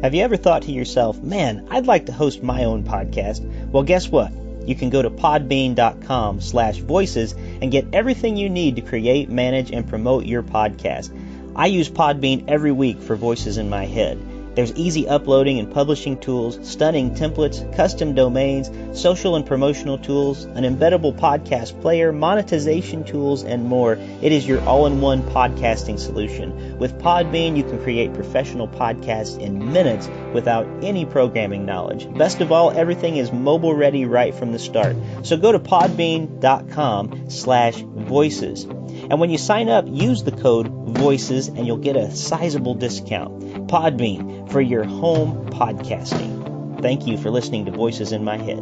Have you ever thought to yourself, man, I'd like to host my own podcast? Well, guess what? You can go to podbean.com/voices and get everything you need to create, manage, and promote your podcast. I use Podbean every week for Voices in My Head. There's easy uploading and publishing tools, stunning templates, custom domains, social and promotional tools, an embeddable podcast player, monetization tools, and more. It is your all-in-one podcasting solution. With Podbean, you can create professional podcasts in minutes without any programming knowledge. Best of all, everything is mobile ready right from the start. So go to podbean.com/voices. And when you sign up, use the code VOICES and you'll get a sizable discount. Podbean, for your home podcasting. Thank you for listening to Voices in My Head.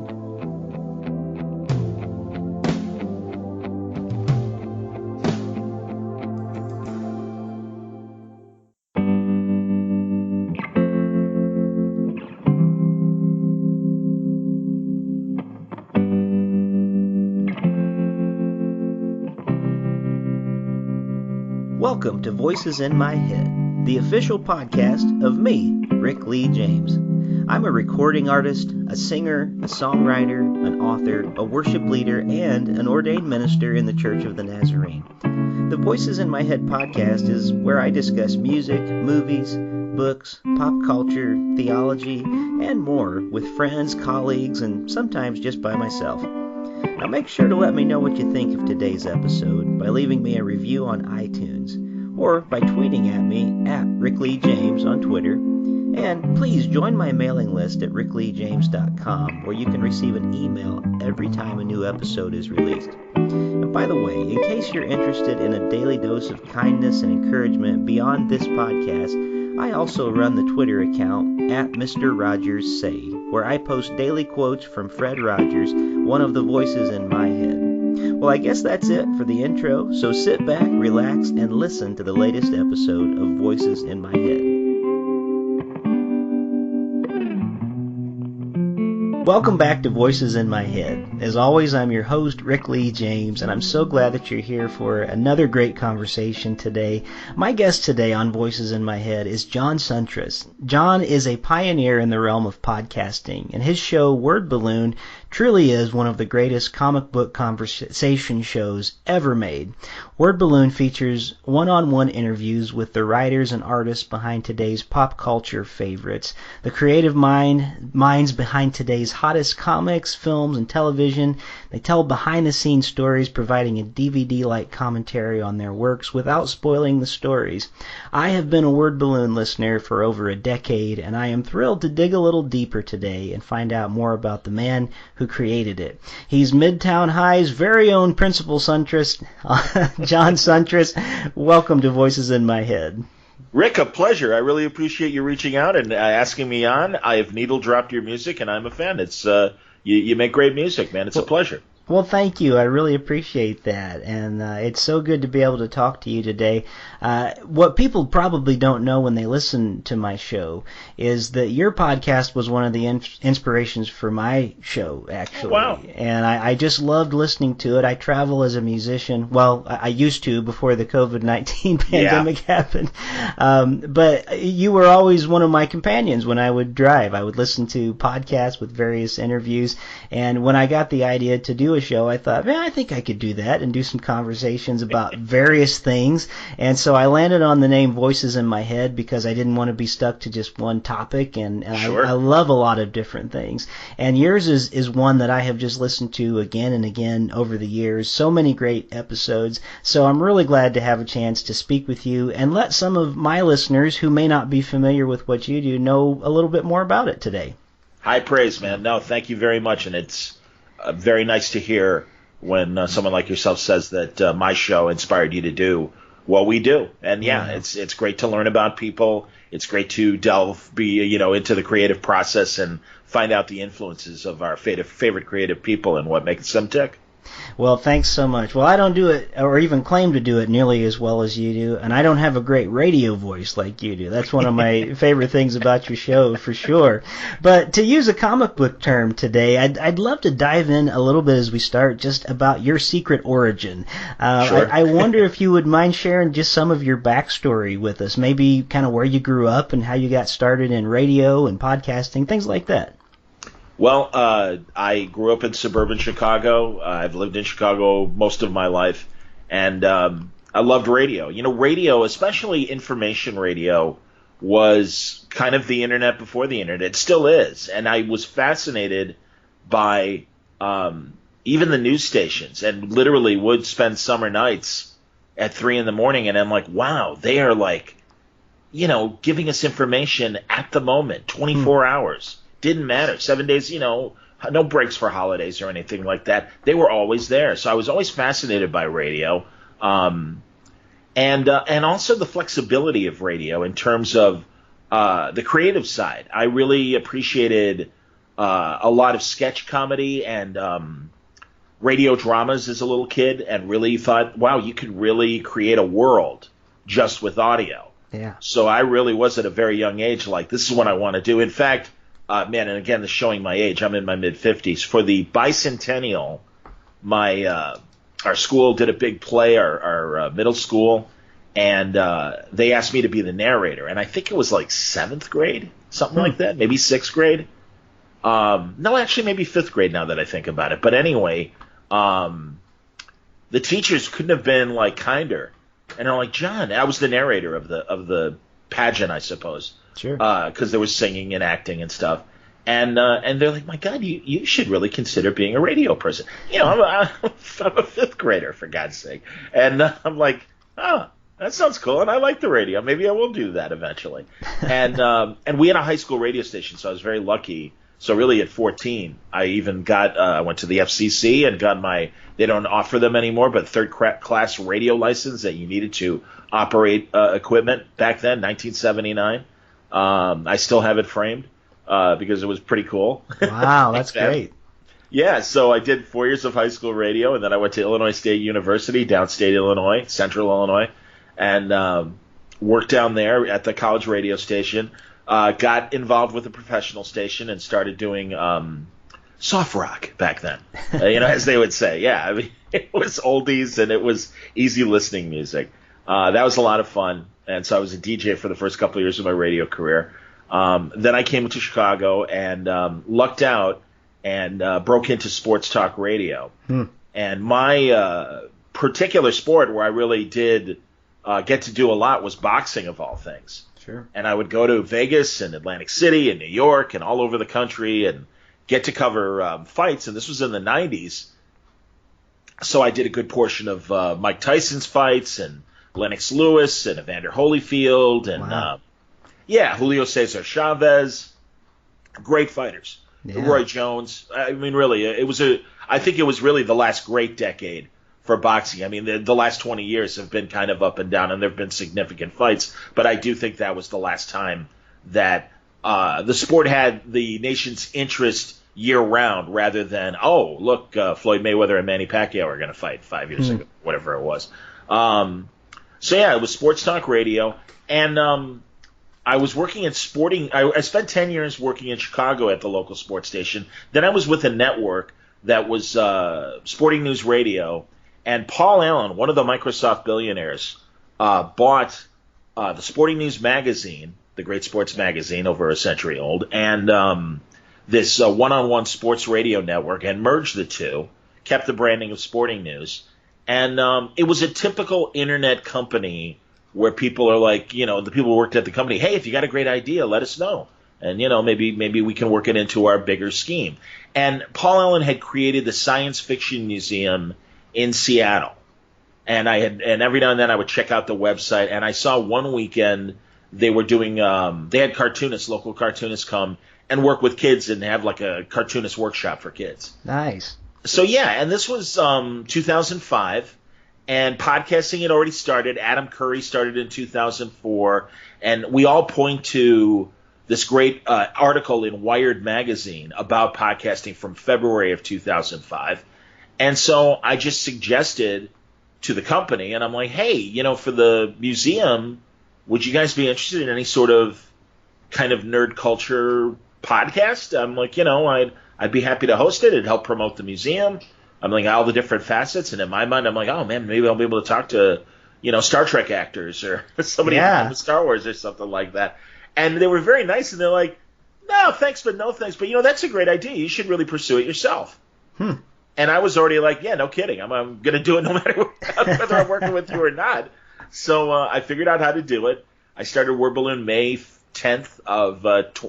Welcome to Voices in My Head, the official podcast of me, Rick Lee James. I'm a recording artist, a singer, a songwriter, an author, a worship leader, and an ordained minister in the Church of the Nazarene. The Voices in My Head podcast is where I discuss music, movies, books, pop culture, theology, and more with friends, colleagues, and sometimes just by myself. Now make sure to let me know what you think of today's episode by leaving me a review on iTunes or by tweeting at me at Rick Lee James on Twitter. And please join my mailing list at rickleejames.com where you can receive an email every time a new episode is released. And by the way, in case you're interested in a daily dose of kindness and encouragement beyond this podcast, I also run the Twitter account at Mr. Rogers Say, where I post daily quotes from Fred Rogers, one of the voices in my head. Well, I guess that's it for the intro, so sit back, relax, and listen to the latest episode of Voices in My Head. Welcome back to Voices in My Head. As always, I'm your host, Rick Lee James, and I'm so glad that you're here for another great conversation today. My guest today on Voices in My Head is John Siuntres. John is a pioneer in the realm of podcasting, and his show, Word Balloon, truly is one of the greatest comic book conversation shows ever made. Word Balloon features one-on-one interviews with the writers and artists behind today's pop culture favorites, the creative minds behind today's hottest comics, films, and television. They tell behind-the-scenes stories, providing a DVD-like commentary on their works without spoiling the stories. I have been a Word Balloon listener for over a decade, and I am thrilled to dig a little deeper today and find out more about the man who created it. He's Midtown High's very own Principal Siuntres, John Siuntres. Welcome to Voices in My Head. Rick, a pleasure. I really appreciate you reaching out and asking me on. I have needle dropped your music, and I'm a fan. It's you make great music, man. It's a pleasure. Well, thank you. I really appreciate that, and it's so good to be able to talk to you today. What people probably don't know when they listen to my show is that your podcast was one of the inspirations for my show, actually. Wow. And I just loved listening to it. I travel as a musician. Well, I used to before the COVID-19 pandemic happened. But you were always one of my companions when I would drive. I would listen to podcasts with various interviews, and when I got the idea to do a show, I thought, man, I think I could do that and do some conversations about various things. And so I landed on the name Voices in My Head because I didn't want to be stuck to just one topic, and Sure. I love a lot of different things. And yours is one that I have just listened to again and again over the years. So many great episodes. So I'm really glad to have a chance to speak with you and let some of my listeners who may not be familiar with what you do know a little bit more about it today. High praise, man. No, thank you very much, and it's very nice to hear when someone like yourself says that my show inspired you to do what we do. And it's great to learn about people. It's great to delve into the creative process and find out the influences of our favorite creative people and what makes them tick. Well, thanks so much. Well, I don't do it or even claim to do it nearly as well as you do, and I don't have a great radio voice like you do. That's one of my favorite things about your show, for sure. But to use a comic book term today, I'd love to dive in a little bit as we start just about your secret origin. Sure. I wonder if you would mind sharing just some of your backstory with us, maybe kind of where you grew up and how you got started in radio and podcasting, things like that. Well, I grew up in suburban Chicago. I've lived in Chicago most of my life, and I loved radio. You know, radio, especially information radio, was kind of the internet before the internet. It still is, and I was fascinated by even the news stations, and literally would spend summer nights at 3 a.m, and I'm like, wow, they are like, you know, giving us information at the moment, 24 hours. Didn't matter. 7 days, you know, no breaks for holidays or anything like that. They were always there. So I was always fascinated by radio. And also the flexibility of radio in terms of the creative side. I really appreciated a lot of sketch comedy and radio dramas as a little kid, and really thought, wow, you could really create a world just with audio. Yeah. So I really was at a very young age like, this is what I want to do. In fact, man, and again, this is showing my age. I'm in my mid-50s. For the bicentennial, our school did a big play, our middle school, and they asked me to be the narrator. And I think it was like 7th grade, something like that, maybe 6th grade. No, actually, maybe 5th grade now that I think about it. But anyway, the teachers couldn't have been like kinder. And they're like, John, I was the narrator of the pageant, I suppose. Sure. Because there was singing and acting and stuff. And they're like, my God, you should really consider being a radio person. You know, I'm a 5th grader, for God's sake. And I'm like, oh, that sounds cool. And I like the radio. Maybe I will do that eventually. And we had a high school radio station, so I was very lucky. So really at 14, I even got I went to the FCC and got they don't offer them anymore, but third class radio license that you needed to operate equipment back then, 1979. I still have it framed because it was pretty cool. Wow, that's great. Yeah, so I did 4 years of high school radio, and then I went to Illinois State University, downstate Illinois, central Illinois, and worked down there at the college radio station. Got involved with a professional station and started doing soft rock back then, you know, as they would say. Yeah, I mean, it was oldies and it was easy listening music. That was a lot of fun. And so I was a DJ for the first couple of years of my radio career. Then I came to Chicago and lucked out and broke into sports talk radio. And my particular sport where I really did get to do a lot was boxing, of all things. Sure. And I would go to Vegas and Atlantic City and New York and all over the country and get to cover fights. And this was in the 90s. So I did a good portion of Mike Tyson's fights and Lennox Lewis and Evander Holyfield and, wow. Julio Cesar Chavez. Great fighters. Yeah. Roy Jones. I mean, really, I think it was really the last great decade for boxing. I mean, the last 20 years have been kind of up and down, and there have been significant fights, but I do think that was the last time that the sport had the nation's interest year-round rather than, oh, look, Floyd Mayweather and Manny Pacquiao are going to fight 5 years ago, whatever it was. So, yeah, it was sports talk radio, and I was working in sporting – I spent 10 years working in Chicago at the local sports station. Then I was with a network that was Sporting News Radio. And Paul Allen, one of the Microsoft billionaires, bought the Sporting News magazine, the great sports magazine, over a century old, and this one-on-one sports radio network, and merged the two, kept the branding of Sporting News. And it was a typical internet company where people are like, you know, the people who worked at the company, hey, if you got a great idea, let us know. And, you know, maybe we can work it into our bigger scheme. And Paul Allen had created the Science Fiction Museum in Seattle, and every now and then I would check out the website, and I saw one weekend they were doing they had local cartoonists come and work with kids and have like a cartoonist workshop for kids. Nice. So yeah, and this was 2005, and podcasting had already started. Adam Curry started in 2004, and we all point to this great article in Wired magazine about podcasting from February of 2005. And so I just suggested to the company, and I'm like, hey, for the museum, would you guys be interested in any sort of kind of nerd culture podcast? I'm like, I'd be happy to host it. It'd help promote the museum. I'm like, all the different facets. And in my mind, I'm like, oh, man, maybe I'll be able to talk to, Star Trek actors or somebody from Star Wars or something like that. And they were very nice, and they're like, no, thanks, but no thanks. But, that's a great idea. You should really pursue it yourself. And I was already like, yeah, no kidding. I'm going to do it no matter whether I'm working with you or not. So I figured out how to do it. I started Word Balloon May 10th of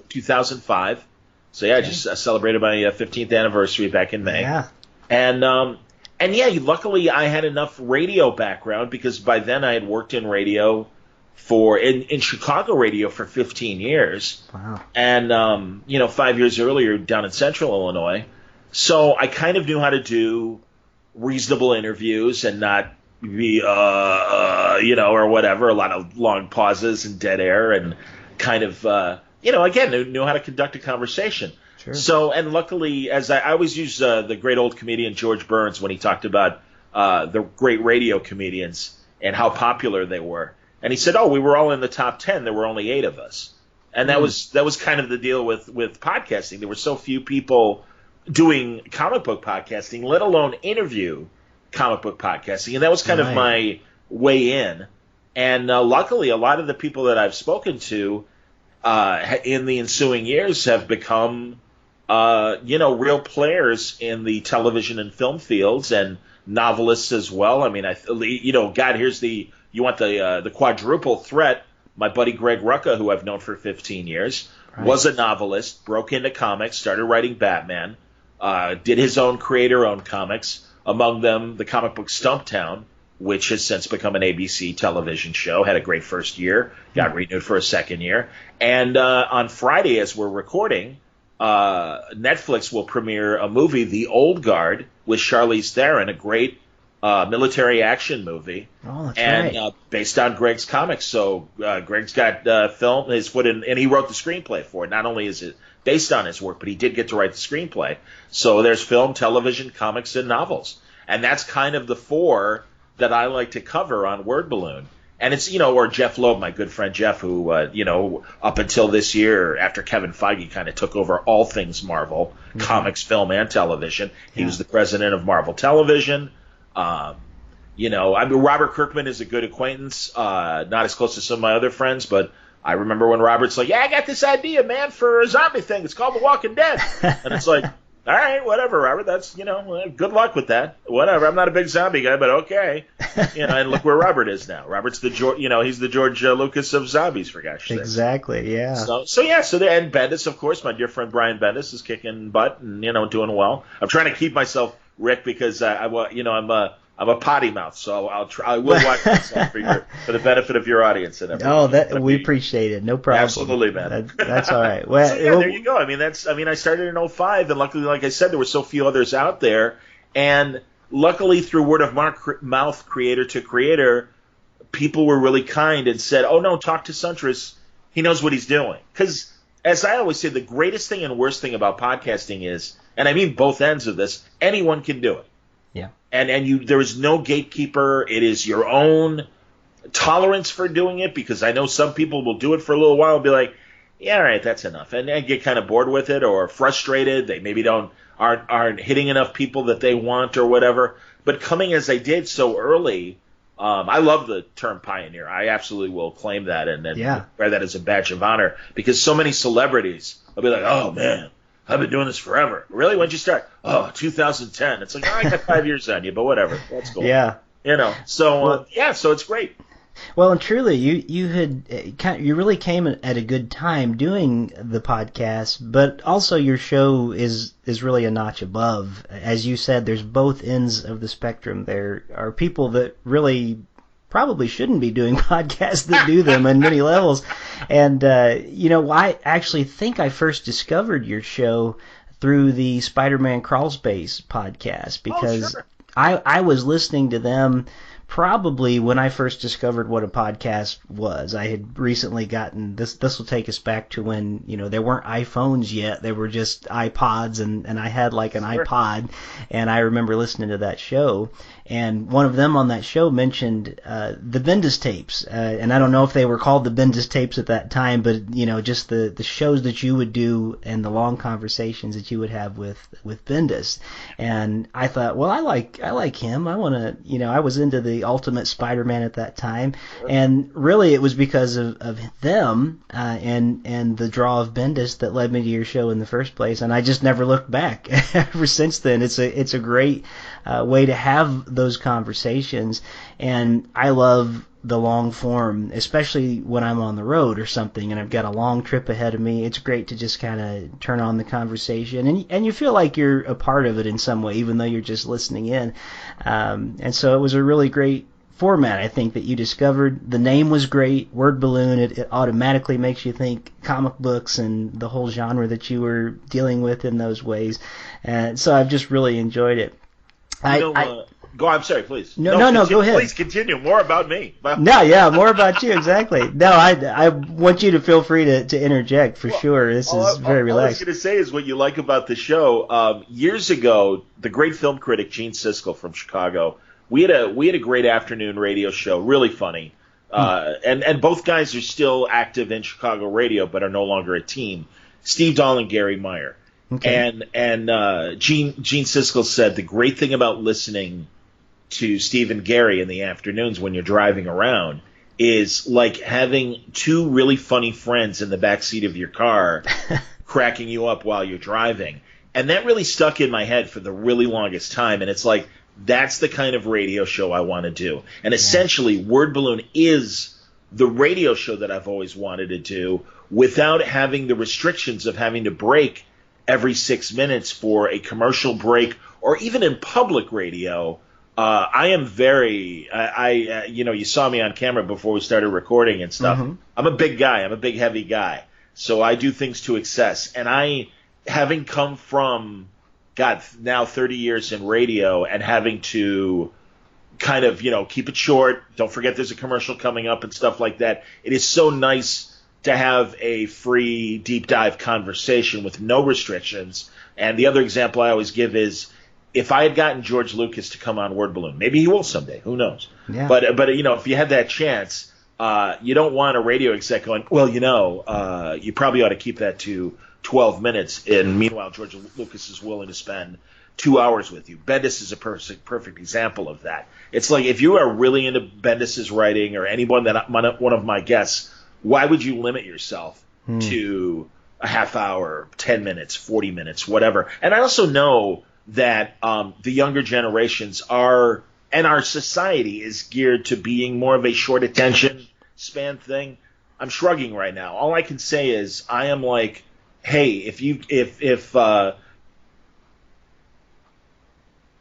2005. So, yeah, I just celebrated my 15th anniversary back in May. Yeah. And luckily I had enough radio background because by then I had worked in radio in Chicago radio for 15 years. Wow. And, 5 years earlier down in Central Illinois. So I kind of knew how to do reasonable interviews and not be, or whatever, a lot of long pauses and dead air and kind of, again, knew how to conduct a conversation. Sure. So, and luckily, as I always use the great old comedian George Burns when he talked about the great radio comedians and how popular they were. And he said, we were all in the top 10. There were only 8 of us. And that was kind of the deal with podcasting. There were so few people doing comic book podcasting, let alone interview comic book podcasting. And that was kind of my way in. And luckily, a lot of the people that I've spoken to in the ensuing years have become, real players in the television and film fields and novelists as well. I mean, God, you want the quadruple threat. My buddy Greg Rucka, who I've known for 15 years, was a novelist, broke into comics, started writing Batman, did his own creator-owned comics, among them the comic book Stumptown, which has since become an ABC television show, had a great first year, got renewed for a second year. And on Friday, as we're recording, Netflix will premiere a movie, The Old Guard, with Charlize Theron, a great military action movie. Oh, that's right. Based on Greg's comics. So Greg's got film, his foot in, and he wrote the screenplay for it. Not only is it based on his work, but he did get to write the screenplay. So there's film, television, comics, and novels. And that's kind of the 4 that I like to cover on Word Balloon. And it's, or Jeff Loeb, my good friend Jeff, who, up until this year, after Kevin Feige kind of took over all things Marvel, comics, film, and television, he was the president of Marvel Television. Robert Kirkman is a good acquaintance, not as close as some of my other friends, but I remember when Robert's like, I got this idea, man, for a zombie thing. It's called The Walking Dead. And it's like, all right, whatever, Robert. That's, good luck with that. Whatever. I'm not a big zombie guy, but okay. And look where Robert is now. Robert's the he's the George Lucas of zombies, for gosh sake. Exactly, yeah. So and Bendis, of course, my dear friend Brian Bendis is kicking butt and, doing well. I'm trying to keep myself, Rick, because I'm a potty mouth, so I will watch myself for the benefit of your audience and everything. We appreciate it. No problem. Absolutely, man. That's all right. Well, so, there you go. I mean, I started in 2005, and luckily, like I said, there were so few others out there, and luckily, through word of mouth, creator to creator, people were really kind and said, "Oh no, talk to Siuntres. He knows what he's doing." Because, as I always say, the greatest thing and worst thing about podcasting is, and I mean both ends of this, anyone can do it. Yeah. And there is no gatekeeper. It is your own tolerance for doing it, because I know some people will do it for a little while and be like, yeah, all right, that's enough, and get kind of bored with it or frustrated. They maybe aren't hitting enough people that they want or whatever. But coming as I did so early, I love the term pioneer. I absolutely will claim that and wear that as a badge of honor, because so many celebrities will be like, oh man, I've been doing this forever. Really? When'd you start? Oh, 2010. It's like, I got 5 years on you, but whatever. That's cool. Yeah. So it's great. Well, and truly, you really came at a good time doing the podcast, but also your show is really a notch above. As you said, there's both ends of the spectrum. There are people that really probably shouldn't be doing podcasts that do them on many levels. And, I actually think I first discovered your show through the Spider-Man Crawlspace podcast, because I was listening to them probably when I first discovered what a podcast was. I had recently gotten this. This will take us back to when, there weren't iPhones yet. There were just iPods, and I had like an iPod, and I remember listening to that show. And one of them on that show mentioned the Bendis tapes, and I don't know if they were called the Bendis tapes at that time, but just the shows that you would do and the long conversations that you would have with Bendis. And I thought, well, I like him. I want to, I was into the Ultimate Spider-Man at that time, and really it was because of them and the draw of Bendis that led me to your show in the first place. And I just never looked back ever since then. It's a great way to have those conversations, and I love the long form, especially when I'm on the road or something and I've got a long trip ahead of me. It's great to just kind of turn on the conversation, and you feel like you're a part of it in some way, even though you're just listening in. And so it was a really great format, I think, that you discovered. The name was great, Word Balloon. It automatically makes you think comic books and the whole genre that you were dealing with in those ways. And so I've just really enjoyed it. Go. I'm sorry, please. No, go ahead. Please continue. More about me. More about you, exactly. No, I want you to feel free to interject for sure. This is very relaxed. All I was going to say is what you like about the show. Years ago, the great film critic Gene Siskel from Chicago, we had a great afternoon radio show, really funny. And both guys are still active in Chicago radio, but are no longer a team. Steve Dahl and Gary Meyer. Okay. And Gene Siskel said the great thing about listening to Steve and Gary in the afternoons when you're driving around is like having two really funny friends in the back seat of your car cracking you up while you're driving. And that really stuck in my head for the really longest time. And it's like, that's the kind of radio show I want to do. And essentially, Word Balloon is the radio show that I've always wanted to do without having the restrictions of having to break every 6 minutes for a commercial break, or even in public radio. I am very, you saw me on camera before we started recording and stuff. Mm-hmm. I'm a big guy. I'm a big, heavy guy. So I do things to excess. And having come from, now 30 years in radio and having to kind of, keep it short, don't forget there's a commercial coming up and stuff like that, it is so nice to have a free, deep dive conversation with no restrictions. And the other example I always give is, if I had gotten George Lucas to come on Word Balloon, maybe he will someday, who knows? Yeah. But if you had that chance, you don't want a radio exec going, well, you probably ought to keep that to 12 minutes. And meanwhile, George Lucas is willing to spend 2 hours with you. Bendis is a perfect example of that. It's like, if you are really into Bendis's writing, or anyone one of my guests, why would you limit yourself to a half hour, 10 minutes, 40 minutes, whatever? And I also know that the younger generations and our society is geared to being more of a short attention span thing. I'm shrugging right now. All I can say is I am like, hey, if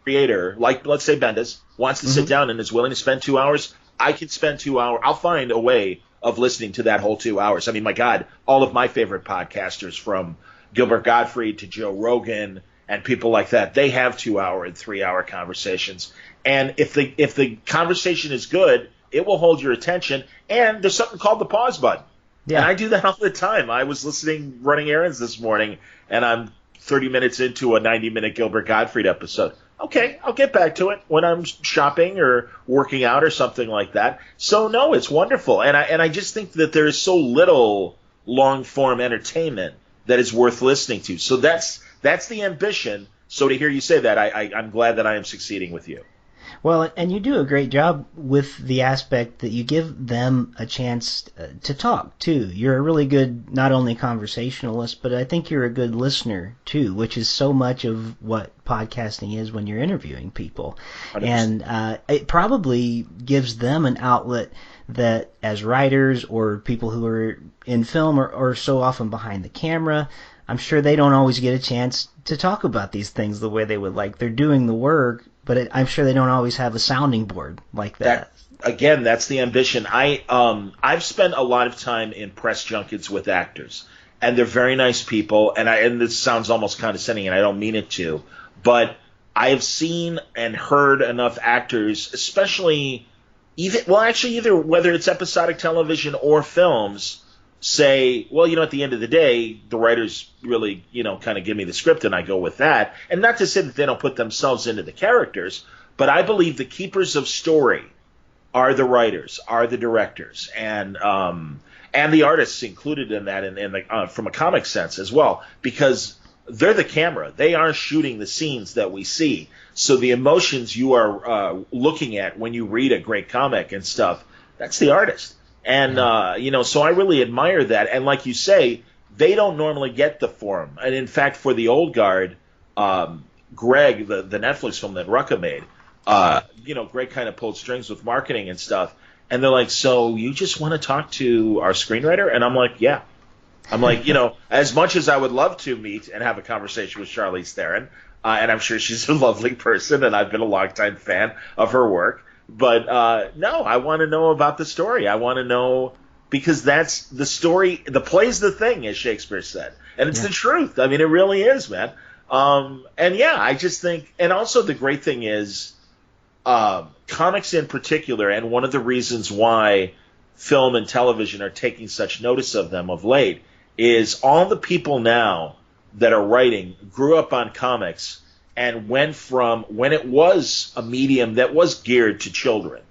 creator, like let's say Bendis, wants to sit down and is willing to spend 2 hours, I can spend 2 hours. I'll find a way of listening to that whole 2 hours. I mean, my God, all of my favorite podcasters, from Gilbert Gottfried to Joe Rogan and people like that, they have 2 hour and 3 hour conversations. And if the conversation is good, it will hold your attention. And there's something called the pause button. Yeah. And I do that all the time. I was running errands this morning, and I'm 30 minutes into a 90-minute Gilbert Gottfried episode. Okay, I'll get back to it when I'm shopping or working out or something like that. So no, it's wonderful. And I just think that there is so little long-form entertainment that is worth listening to. So that's the ambition. So to hear you say that, I'm glad that I am succeeding with you. Well, and you do a great job with the aspect that you give them a chance to talk, too. You're a really good, not only conversationalist, but I think you're a good listener, too, which is so much of what podcasting is when you're interviewing people. 100%. And it probably gives them an outlet that, as writers or people who are in film or so often behind the camera, I'm sure they don't always get a chance to talk about these things the way they would like. They're doing the work, but I'm sure they don't always have a sounding board like that. Again, that's the ambition. I've spent a lot of time in press junkets with actors, and they're very nice people. And this sounds almost condescending, and I don't mean it to, but I have seen and heard enough actors, especially either whether it's episodic television or films, say, well, at the end of the day, the writers really, kind of give me the script and I go with that. And not to say that they don't put themselves into the characters, but I believe the keepers of story are the writers, are the directors, and the artists included in that, from a comic sense as well, because they're the camera. They are shooting the scenes that we see. So the emotions you are looking at when you read a great comic and stuff, that's the artist. And, so I really admire that. And like you say, they don't normally get the forum. And in fact, for the old guard, Greg, the Netflix film that Rucka made, Greg kind of pulled strings with marketing and stuff. And they're like, so you just want to talk to our screenwriter? And I'm like, yeah. I'm like, as much as I would love to meet and have a conversation with Charlize Theron, and I'm sure she's a lovely person, and I've been a longtime fan of her work. But no, I want to know about the story. I want to know, because that's the story. The play's the thing, as Shakespeare said. And it's the truth. I mean, it really is, man. And yeah, I just think, and also the great thing is, comics in particular, and one of the reasons why film and television are taking such notice of them of late, is all the people now that are writing grew up on comics and went from when it was a medium that was geared to children,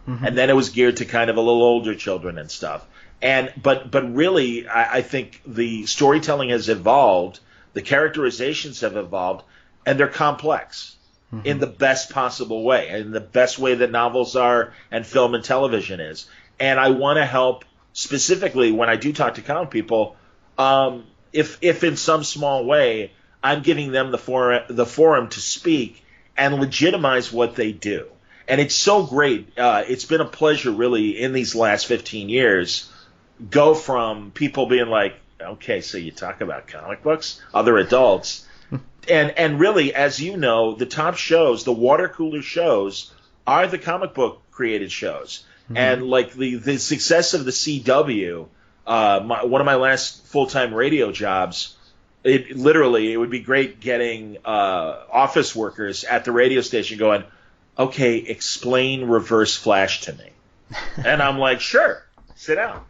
and then it was geared to kind of a little older children and stuff. And but really, I think the storytelling has evolved, the characterizations have evolved, and they're complex in the best possible way, in the best way that novels are and film and television is. And I want to help, specifically when I do talk to comic people, if in some small way I'm giving them the forum to speak and legitimize what they do. And it's so great. It's been a pleasure, really, in these last 15 years, go from people being like, okay, so you talk about comic books, other adults, and really, as you know, the top shows, the water cooler shows, are the comic book created shows. And like the success of the CW, one of my last full-time radio jobs, it would be great getting office workers at the radio station going, okay, explain Reverse Flash to me. And I'm like, sure, sit down.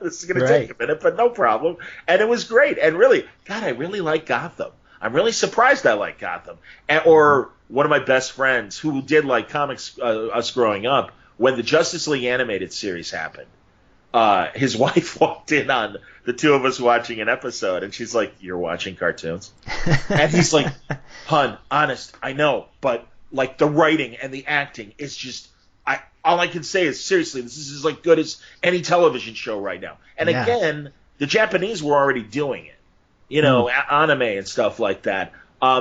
This is going to take a minute, but no problem. And it was great. And really, God, I really like Gotham. I'm really surprised I like Gotham. Or one of my best friends who did like comics, us growing up, when the Justice League animated series happened, his wife walked in on the two of us watching an episode, and she's like, "You're watching cartoons?" And he's like, "Hun, honest, I know, but like the writing and the acting is just, all I can say is, seriously, this is as like good as any television show right now." And again, the Japanese were already doing it, anime and stuff like that.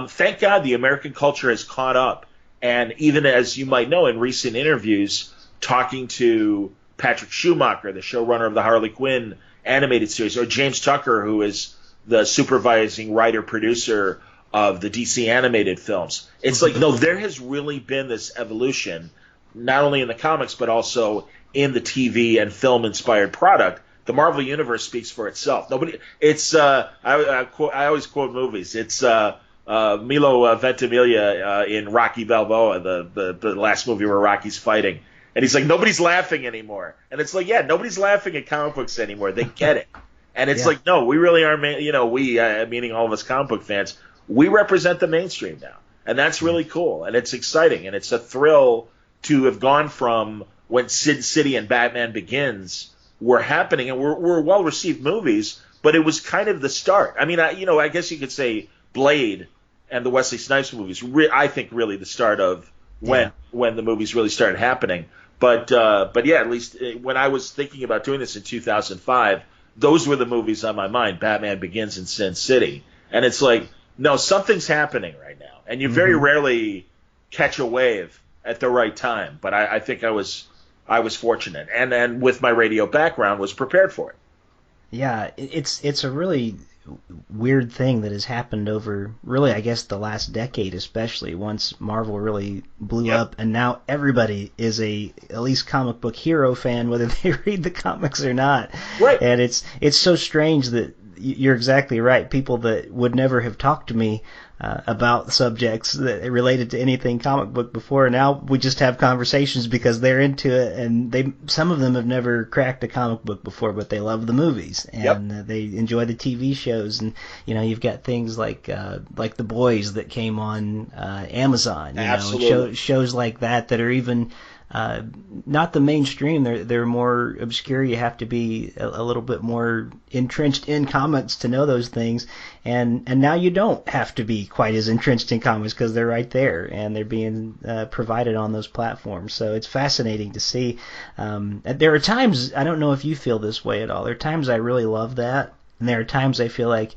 Thank God the American culture has caught up, and even as you might know in recent interviews, talking to Patrick Schumacher, the showrunner of the Harley Quinn animated series, or James Tucker, who is the supervising writer-producer of the DC animated films. It's like, no, there has really been this evolution, not only in the comics, but also in the TV and film-inspired product. The Marvel Universe speaks for itself. I always quote movies. It's Milo Ventimiglia in Rocky Balboa, the last movie where Rocky's fighting. And he's like, nobody's laughing anymore. And it's like, yeah, nobody's laughing at comic books anymore. They get it. And it's like, no, we really are, meaning all of us comic book fans, we represent the mainstream now. And that's really cool. And it's exciting. And it's a thrill to have gone from when Sin City and Batman Begins were happening, and were well-received movies, but it was kind of the start. I mean, I guess you could say Blade and the Wesley Snipes movies, I think really the start of when the movies really started happening. But yeah, at least when I was thinking about doing this in 2005, those were the movies on my mind, Batman Begins and Sin City. And it's like, no, something's happening right now. And you very rarely catch a wave at the right time. But I think I was fortunate. And with my radio background, was prepared for it. Yeah, it's a really weird thing that has happened over, really, I guess, the last decade, especially once Marvel really blew up, and now everybody is at least comic book hero fan, whether they read the comics or not. Right. And it's so strange that you're exactly right. People that would never have talked to me about subjects that related to anything comic book before, now we just have conversations because they're into it, and some of them have never cracked a comic book before, but they love the movies, and they enjoy the TV shows. And you've got things like The Boys that came on Amazon, shows like that are even not the mainstream. They're more obscure. You have to be a little bit more entrenched in comics to know those things. And now you don't have to be quite as entrenched in comics because they're right there and they're being provided on those platforms. So it's fascinating to see. There are times, I don't know if you feel this way at all. There are times I really love that, and there are times I feel like,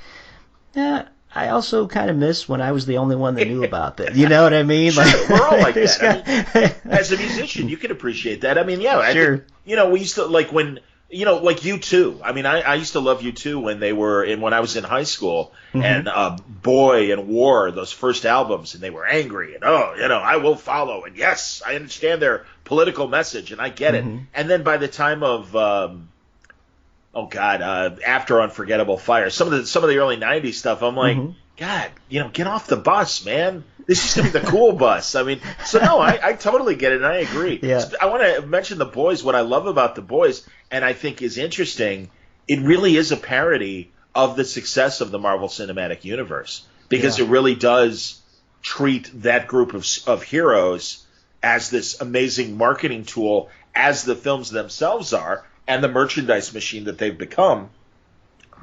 I also kind of miss when I was the only one that knew about this. You know what I mean? Sure, we're all like that. As a musician, you can appreciate that. I mean, yeah. Sure. We used to, like when, like U2. I mean, I used to love U2 when I was in high school. Mm-hmm. And Boy and War, those first albums, and they were angry. And, I will follow. And yes, I understand their political message, and I get it. And then by the time of... after Unforgettable Fire, some of the early '90s stuff, I'm like, God, get off the bus, man. This used to be the cool bus. I mean, so no, I totally get it, and I agree. Yeah. I want to mention The Boys. What I love about The Boys, and I think is interesting, it really is a parody of the success of the Marvel Cinematic Universe, because it really does treat that group of heroes as this amazing marketing tool, as the films themselves are, and the merchandise machine that they've become,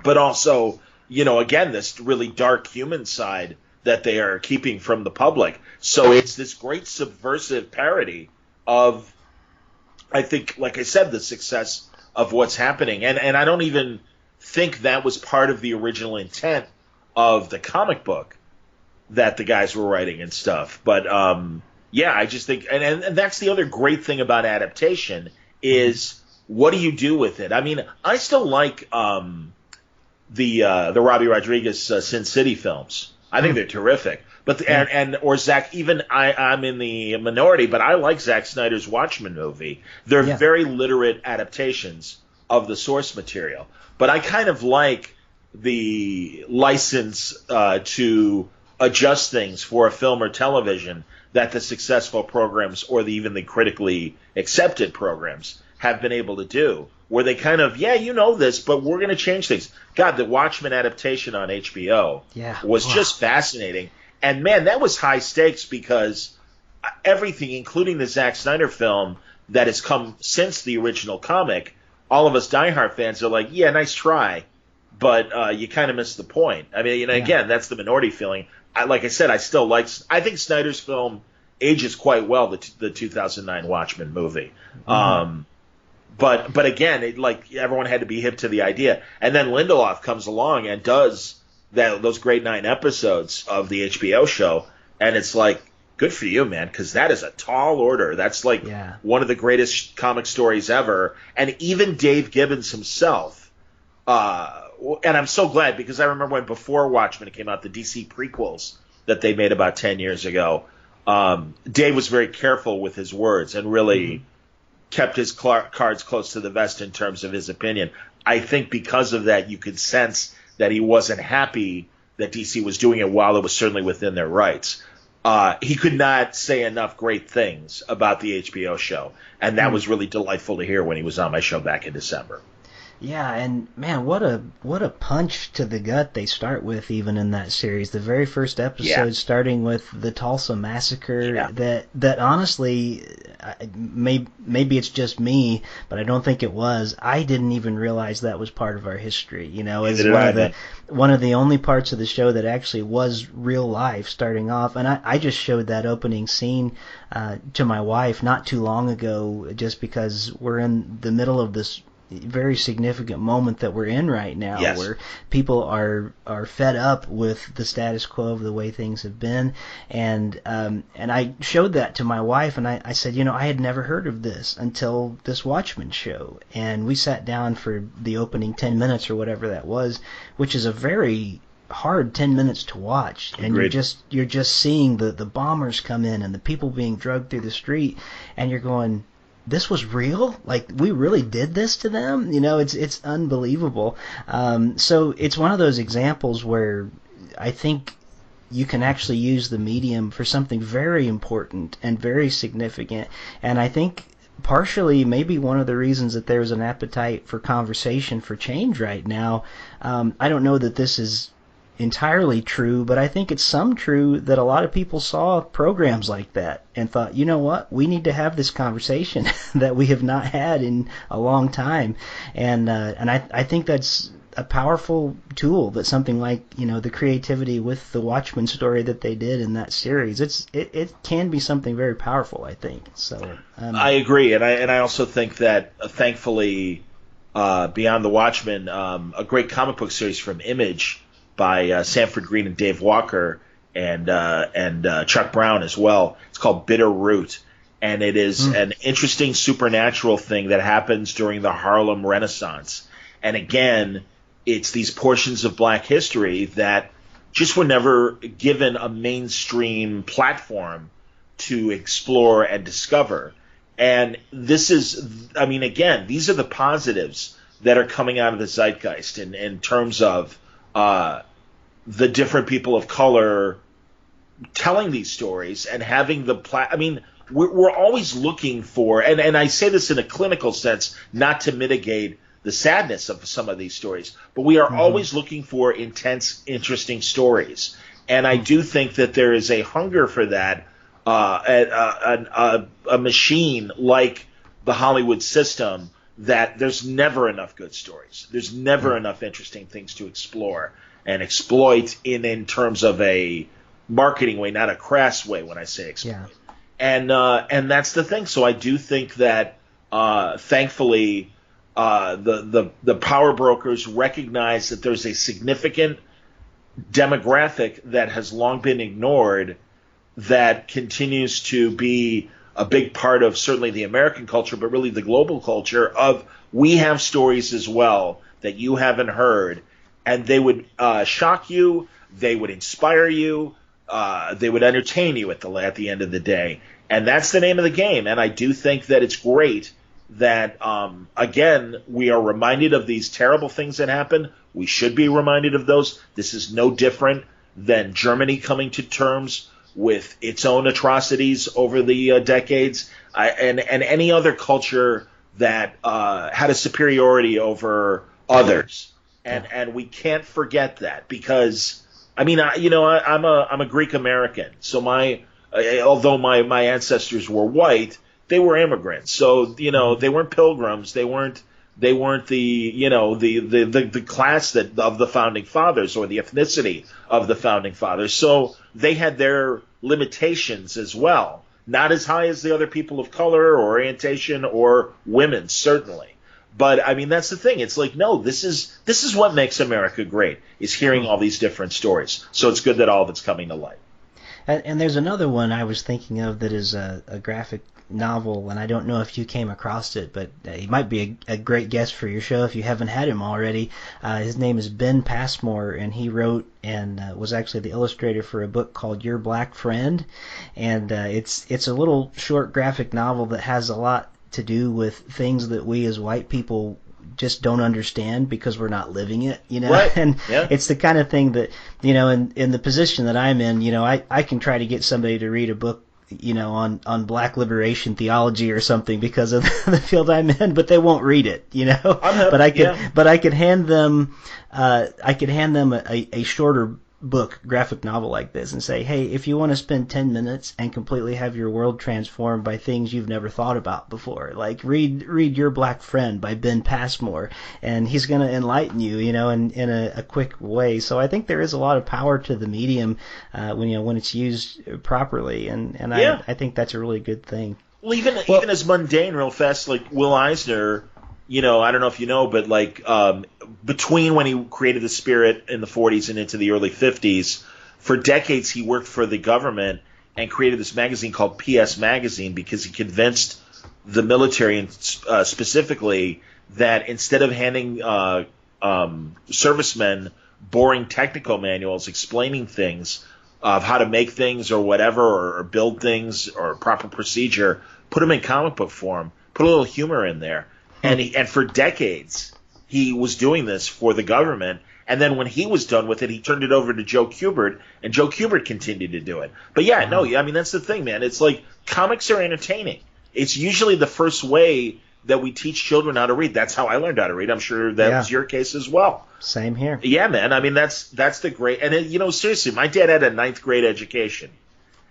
but also, again, this really dark human side that they are keeping from the public. So it's this great subversive parody of, I think, like I said, the success of what's happening. And I don't even think that was part of the original intent of the comic book that the guys were writing and stuff. But, I just think, and that's the other great thing about adaptation is, what do you do with it? I mean, I still like the Robbie Rodriguez Sin City films. I think they're terrific. But or Zack, even I'm in the minority, but I like Zack Snyder's Watchmen movie. They're very literate adaptations of the source material. But I kind of like the license to adjust things for a film or television that the successful programs or even the critically accepted programs have been able to do, where they kind of, this, but we're going to change things. God, the Watchmen adaptation on HBO was just fascinating. And, man, that was high stakes because everything, including the Zack Snyder film that has come since the original comic, all of us diehard fans are like, nice try, but you kind of missed the point. I mean, again, that's the minority feeling. Like I said, I think Snyder's film ages quite well, the 2009 Watchmen movie. But again, everyone had to be hip to the idea. And then Lindelof comes along and does those great 9 episodes of the HBO show, and it's like, good for you, man, because that is a tall order. That's one of the greatest comic stories ever. And even Dave Gibbons himself, and I'm so glad, because I remember when before Watchmen came out, the DC prequels that they made about 10 years ago, Dave was very careful with his words and really kept his cards close to the vest in terms of his opinion. I think because of that, you could sense that he wasn't happy that DC was doing it while it was certainly within their rights. He could not say enough great things about the HBO show, and that was really delightful to hear when he was on my show back in December. Yeah, and man, what a punch to the gut they start with, even in that series. The very first episode, starting with the Tulsa massacre, that honestly, maybe it's just me, but I don't think it was. I didn't even realize that was part of our history. It's one of the only parts of the show that actually was real life starting off. And I just showed that opening scene to my wife not too long ago, just because we're in the middle of this very significant moment that we're in right now, where people are fed up with the status quo of the way things have been, and I showed that to my wife, and I said, I had never heard of this until this Watchmen show, and we sat down for the opening 10 minutes or whatever that was, which is a very hard 10 minutes to watch. And you're just seeing the bombers come in and the people being dragged through the street, and you're going, this was real? Like, we really did this to them? It's unbelievable. So it's one of those examples where I think you can actually use the medium for something very important and very significant. And I think partially maybe one of the reasons that there's an appetite for conversation for change right now, I don't know that this is entirely true, but I think it's some true that a lot of people saw programs like that and thought, you know what, we need to have this conversation that we have not had in a long time. And I think that's a powerful tool, that something like, the creativity with the Watchmen story that they did in that series, it can be something very powerful, I think. So I agree, and I also think that thankfully Beyond the Watchmen, a great comic book series from Image by Sanford Greene and Dave Walker and Chuck Brown as well. It's called Bitter Root, and it is an interesting supernatural thing that happens during the Harlem Renaissance. And again, it's these portions of Black history that just were never given a mainstream platform to explore and discover. And this is, I mean, again, these are the positives that are coming out of the zeitgeist in terms of the different people of color telling these stories and having we're always looking for, and I say this in a clinical sense, not to mitigate the sadness of some of these stories, but we are always looking for intense, interesting stories. And I do think that there is a hunger for that, a machine like the Hollywood system, that there's never enough good stories. There's never enough interesting things to explore and exploit in terms of a marketing way, not a crass way when I say exploit. Yeah. And that's the thing. So I do think that thankfully the power brokers recognize that there's a significant demographic that has long been ignored that continues to be a big part of certainly the American culture, but really the global culture of, we have stories as well that you haven't heard, and they would shock you, they would inspire you, they would entertain you at the end of the day. And that's the name of the game. And I do think that it's great that, again, we are reminded of these terrible things that happen. We should be reminded of those. This is no different than Germany coming to terms with its own atrocities over the decades, and any other culture that had a superiority over others. And we can't forget that, because, I mean, I'm a Greek American, so although my ancestors were white, they were immigrants. So, they weren't pilgrims. They weren't the class of the founding fathers, or the ethnicity of the founding fathers. So they had their limitations as well. Not as high as the other people of color or orientation or women, certainly. But I mean, that's the thing. It's like, no, this is what makes America great, is hearing all these different stories. So it's good that all of it's coming to light. And there's another one I was thinking of that is a graphic novel, and I don't know if you came across it, but he might be a great guest for your show if you haven't had him already. His name is Ben Passmore, and he wrote and was actually the illustrator for a book called Your Black Friend. And it's a little short graphic novel that has a lot to do with things that we as white people just don't understand because we're not living it, Right. And yeah. It's the kind of thing that, in the position that I'm in, I can try to get somebody to read a book, on black liberation theology or something because of the field I'm in, but they won't read it, But I could hand them a shorter book, graphic novel like this, and say, hey, if you want to spend 10 minutes and completely have your world transformed by things you've never thought about before, like read Your Black Friend by Ben Passmore, and he's going to enlighten you, in a quick way. So I think there is a lot of power to the medium when it's used properly, and I think that's a really good thing. Well, even as mundane, real fast, like Will Eisner, I don't know if you know, but like between when he created the Spirit in the 40s and into the early 50s, for decades he worked for the government and created this magazine called PS Magazine, because he convinced the military, and specifically, that instead of handing servicemen boring technical manuals explaining things of how to make things or whatever, or build things or proper procedure, put them in comic book form, put a little humor in there. And for decades, he was doing this for the government. And then when he was done with it, he turned it over to Joe Kubert, and Joe Kubert continued to do it. But yeah, no, I mean, that's the thing, man. It's like comics are entertaining. It's usually the first way that we teach children how to read. That's how I learned how to read. I'm sure that was your case as well. Same here. Yeah, man. I mean, that's the great. And you know, seriously, my dad had a 9th grade education,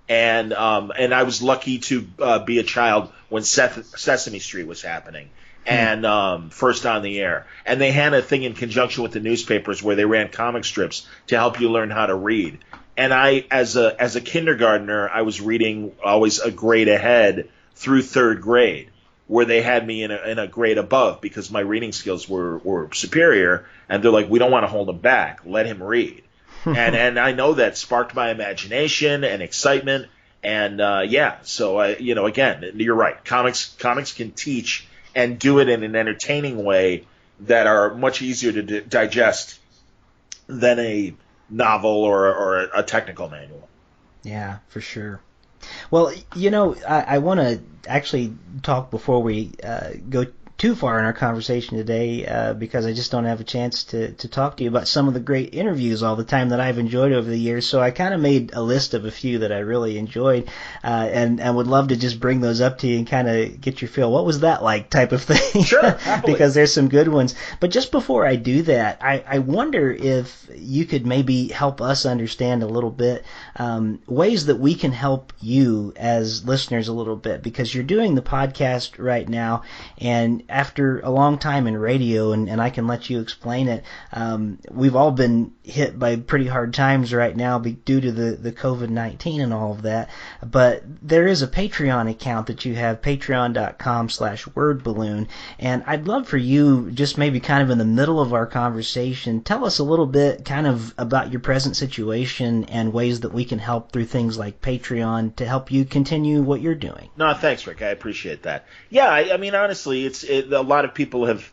and I was lucky to be a child when Sesame Street was happening, and first on the air. And they had a thing in conjunction with the newspapers where they ran comic strips to help you learn how to read. And I, as a kindergartner, I was reading always a grade ahead through 3rd grade, where they had me in a grade above because my reading skills were superior, and they're like, we don't want to hold him back, let him read. and I know that sparked my imagination and excitement, and so again, you're right, comics can teach and do it in an entertaining way that are much easier to digest than a novel or a technical manual. Yeah, for sure. Well, I want to actually talk before we go too far in our conversation today because I just don't have a chance to talk to you about some of the great interviews all the time that I've enjoyed over the years. So I kind of made a list of a few that I really enjoyed and would love to just bring those up to you and kind of get your feel. What was that like type of thing? Sure, because there's some good ones. But just before I do that, I wonder if you could maybe help us understand a little bit ways that we can help you as listeners a little bit, because you're doing the podcast right now, and after a long time in radio, and I can let you explain it, we've all been hit by pretty hard times right now due to the COVID-19 and all of that. But there is a Patreon account that you have, patreon.com/wordballoon, and I'd love for you, just maybe kind of in the middle of our conversation, tell us a little bit kind of about your present situation and ways that we can help through things like Patreon to help you continue what you're doing. No, thanks, Rick. I appreciate that. Yeah, I mean, honestly, a lot of people have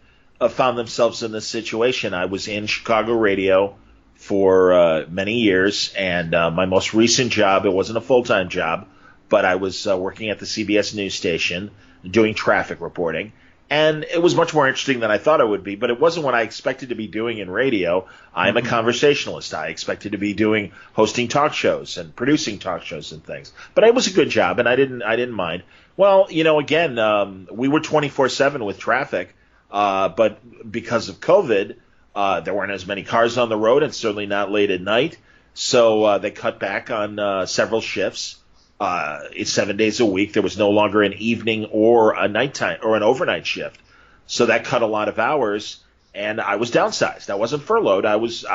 found themselves in this situation. I was in Chicago radio for many years, and my most recent job, it wasn't a full-time job, but I was working at the CBS news station doing traffic reporting. And it was much more interesting than I thought it would be, but it wasn't what I expected to be doing in radio. I'm a conversationalist. I expected to be hosting talk shows and producing talk shows and things. But it was a good job, and I didn't mind. Well, again, we were 24/7 with traffic, but because of COVID, there weren't as many cars on the road, and certainly not late at night. So they cut back on several shifts. It's 7 days a week. There was no longer an evening or a nighttime or an overnight shift. So that cut a lot of hours, and I was downsized. I wasn't furloughed. I was,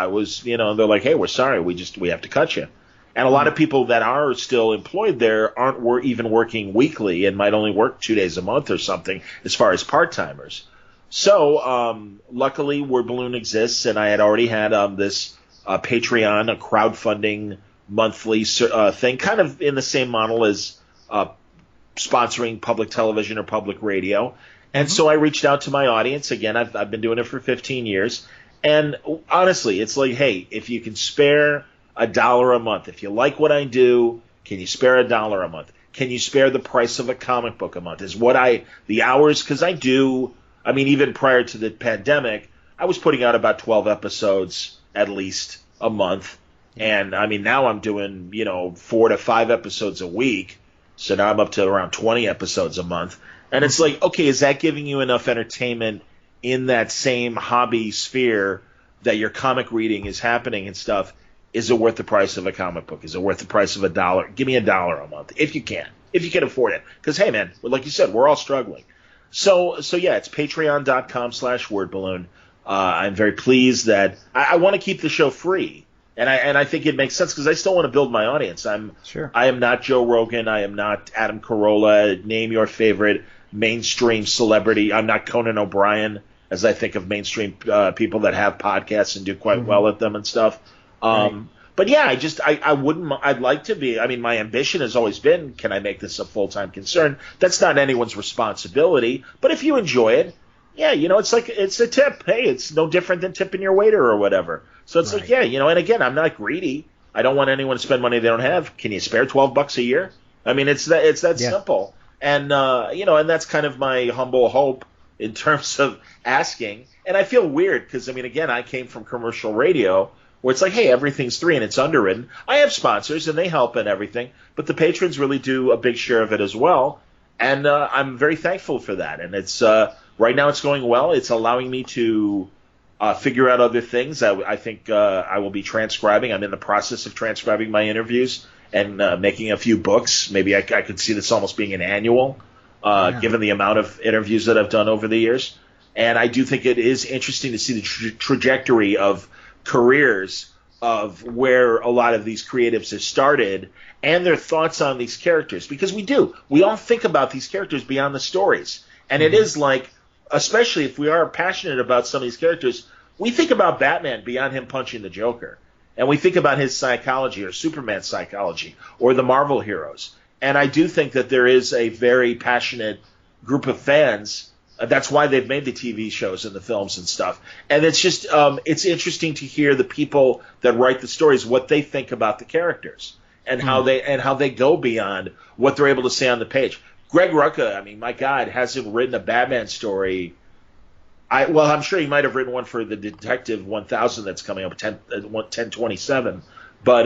they're like, hey, we're sorry. We have to cut you. And a lot of people that are still employed there aren't even working weekly and might only work 2 days a month or something as far as part-timers. So, luckily Word Balloon exists, and I had already had, this, Patreon, a crowdfunding monthly thing, kind of in the same model as sponsoring public television or public radio. And so I reached out to my audience. Again, I've been doing it for 15 years. And honestly, it's like, hey, if you can spare $1 a month, if you like what I do, can you spare $1 a month? Can you spare the price of a comic book a month? Is the hours, because even prior to the pandemic, I was putting out about 12 episodes at least a month. And now I'm doing, 4 to 5 episodes a week. So now I'm up to around 20 episodes a month. And it's like, okay, is that giving you enough entertainment in that same hobby sphere that your comic reading is happening and stuff? Is it worth the price of a comic book? Is it worth the price of $1? Give me $1 a month if you can afford it. Because, hey, man, like you said, we're all struggling. So yeah, it's patreon.com/wordballoon. I'm very pleased that I want to keep the show free. And I think it makes sense because I still want to build my audience. I am not Joe Rogan. I am not Adam Carolla. Name your favorite mainstream celebrity. I'm not Conan O'Brien, as I think of mainstream people that have podcasts and do quite well at them and stuff. But yeah, I'd like to be. My ambition has always been, can I make this a full-time concern? That's not anyone's responsibility. But if you enjoy it, yeah, it's a tip. Hey, it's no different than tipping your waiter or whatever. So it's like, yeah, and again, I'm not greedy. I don't want anyone to spend money they don't have. Can you spare $12 a year? It's that simple. And and that's kind of my humble hope in terms of asking. And I feel weird because, I mean, again, I came from commercial radio where it's like, hey, everything's free and it's underwritten. I have sponsors and they help and everything, but the patrons really do a big share of it as well. And I'm very thankful for that. And it's right now it's going well. It's allowing me to figure out other things. I think I will be transcribing. I'm in the process of transcribing my interviews and making a few books. Maybe I could see this almost being an annual, given the amount of interviews that I've done over the years. And I do think it is interesting to see the trajectory of careers of where a lot of these creatives have started and their thoughts on these characters. Because we all think about these characters beyond the stories. And it is like, especially if we are passionate about some of these characters, we think about Batman beyond him punching the Joker. And we think about his psychology or Superman's psychology or the Marvel heroes. And I do think that there is a very passionate group of fans. That's why they've made the TV shows and the films and stuff. And it's just it's interesting to hear the people that write the stories, what they think about the characters and how they go beyond what they're able to say on the page. Greg Rucka, I mean, my God, hasn't written a Batman story. I'm sure he might have written one for the Detective 1000 that's coming up, 1027, but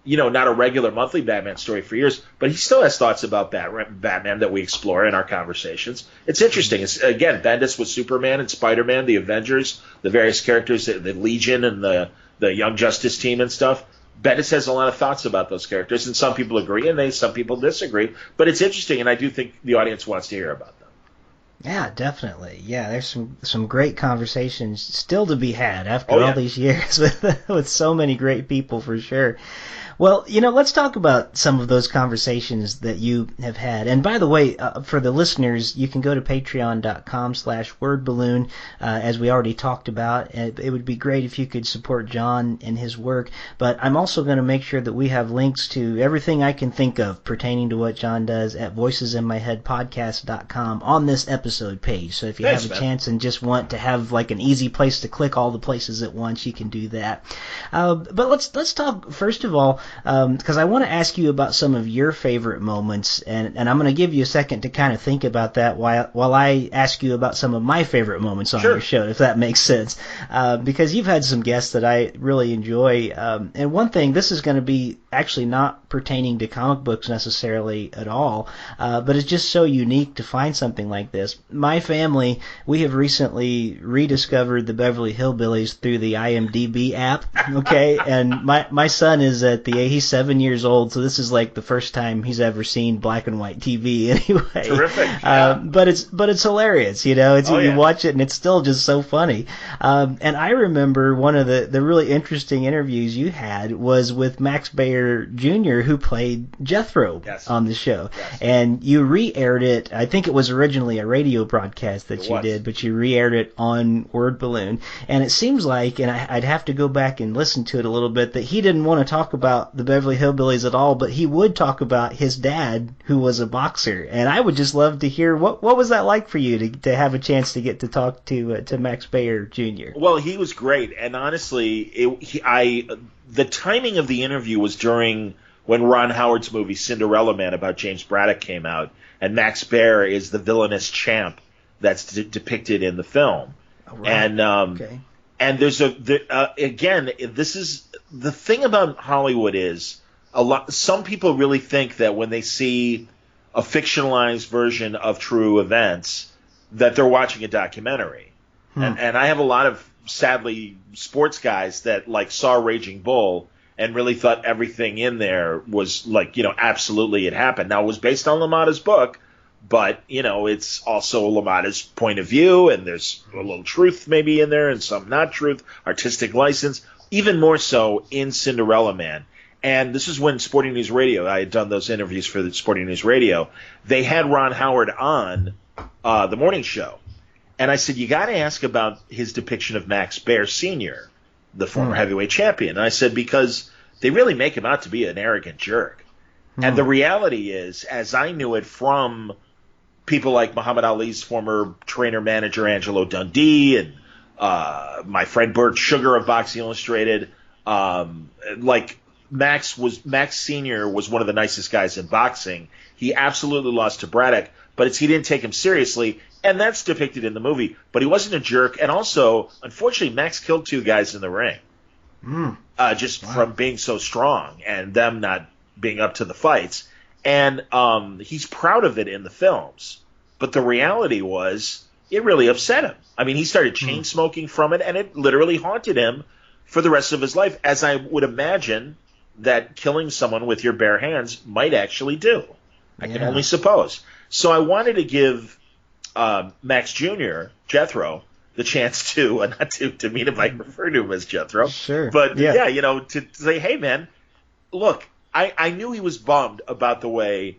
not a regular monthly Batman story for years. But he still has thoughts about Batman that we explore in our conversations. It's interesting. It's, again, Bendis with Superman and Spider-Man, the Avengers, the various characters, the Legion and the Young Justice team and stuff. Bendis has a lot of thoughts about those characters, and some people agree and some people disagree. But it's interesting, and I do think the audience wants to hear about them. Yeah, definitely. Yeah, there's some great conversations still to be had after all these years with so many great people, for sure. Well, let's talk about some of those conversations that you have had. And by the way, for the listeners, you can go to patreon.com/wordballoon, as we already talked about. It would be great if you could support John and his work. But I'm also going to make sure that we have links to everything I can think of pertaining to what John does at voicesinmyheadpodcast.com on this episode page. So if you have a chance and just want to have like an easy place to click all the places at once, you can do that. But let's talk, first of all, because I want to ask you about some of your favorite moments, and I'm going to give you a second to kind of think about that while I ask you about some of my favorite moments on your show, if that makes sense. Because you've had some guests that I really enjoy, and one thing, this is going to be actually not pertaining to comic books necessarily at all, but it's just so unique to find something like this. My family, we have recently rediscovered the Beverly Hillbillies through the IMDb app, okay? And my son is he's 7 years old, so this is like the first time he's ever seen black and white TV anyway. Terrific. Yeah. But it's hilarious, you watch it and it's still just so funny. And I remember one of the really interesting interviews you had was with Max Baer Jr., who played Jethro on the show. Yes. And you re-aired it. I think it was originally a radio broadcast that you did, but you re-aired it on Word Balloon. And it seems like, and I'd have to go back and listen to it a little bit, that he didn't want to talk about the Beverly Hillbillies at all, but he would talk about his dad, who was a boxer. And I would just love to hear what was that like for you to have a chance to get to talk to Max Baer Jr. Well, he was great, and honestly, the timing of the interview was during when Ron Howard's movie Cinderella Man about James Braddock came out, and Max Baer is the villainous champ that's depicted in the film. Oh, right. And there's again, this is the thing about Hollywood is some people really think that when they see a fictionalized version of true events that they're watching a documentary. And I have a lot of, sadly, sports guys that saw Raging Bull and really thought everything in there was absolutely it happened. Now, it was based on LaMotta's book, but it's also LaMotta's point of view, and there's a little truth maybe in there and some not truth, artistic license, even more so in Cinderella Man. And this is when Sporting News Radio, I had done those interviews for the Sporting News Radio, they had Ron Howard on the morning show. And I said, you got to ask about his depiction of Max Baer Sr., the former heavyweight champion. And I said, because they really make him out to be an arrogant jerk. And the reality is, as I knew it from people like Muhammad Ali's former trainer-manager Angelo Dundee and my friend Bert Sugar of Boxing Illustrated, Max Senior was one of the nicest guys in boxing. He absolutely lost to Braddock, but he didn't take him seriously, and that's depicted in the movie. But he wasn't a jerk, and also, unfortunately, Max killed 2 guys in the ring, from being so strong and them not being up to the fights. And he's proud of it in the films, but the reality was it really upset him. I mean, he started chain smoking from it, and it literally haunted him for the rest of his life, as I would imagine that killing someone with your bare hands might actually do. I can only suppose. So I wanted to give Max Jr., Jethro, the chance to, not to mean if I refer to him as Jethro. Sure. But, to say, hey, man, look, I knew he was bummed about the way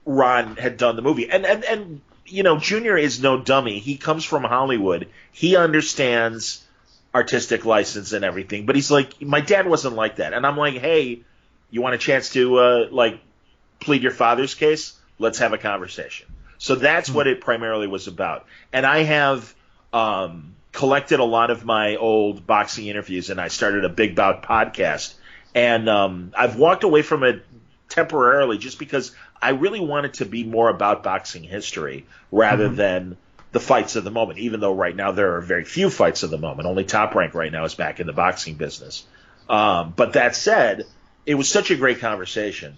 Ron had done the movie. And Junior is no dummy. He comes from Hollywood. He understands artistic license and everything. But he's like, my dad wasn't like that. And I'm like, hey, you want a chance to, plead your father's case? Let's have a conversation. So that's what it primarily was about. And I have collected a lot of my old boxing interviews, and I started a Big Bout podcast. And I've walked away from it temporarily just because I really wanted to be more about boxing history rather than the fights of the moment, even though right now there are very few fights of the moment. Only Top Rank right now is back in the boxing business. But that said, it was such a great conversation.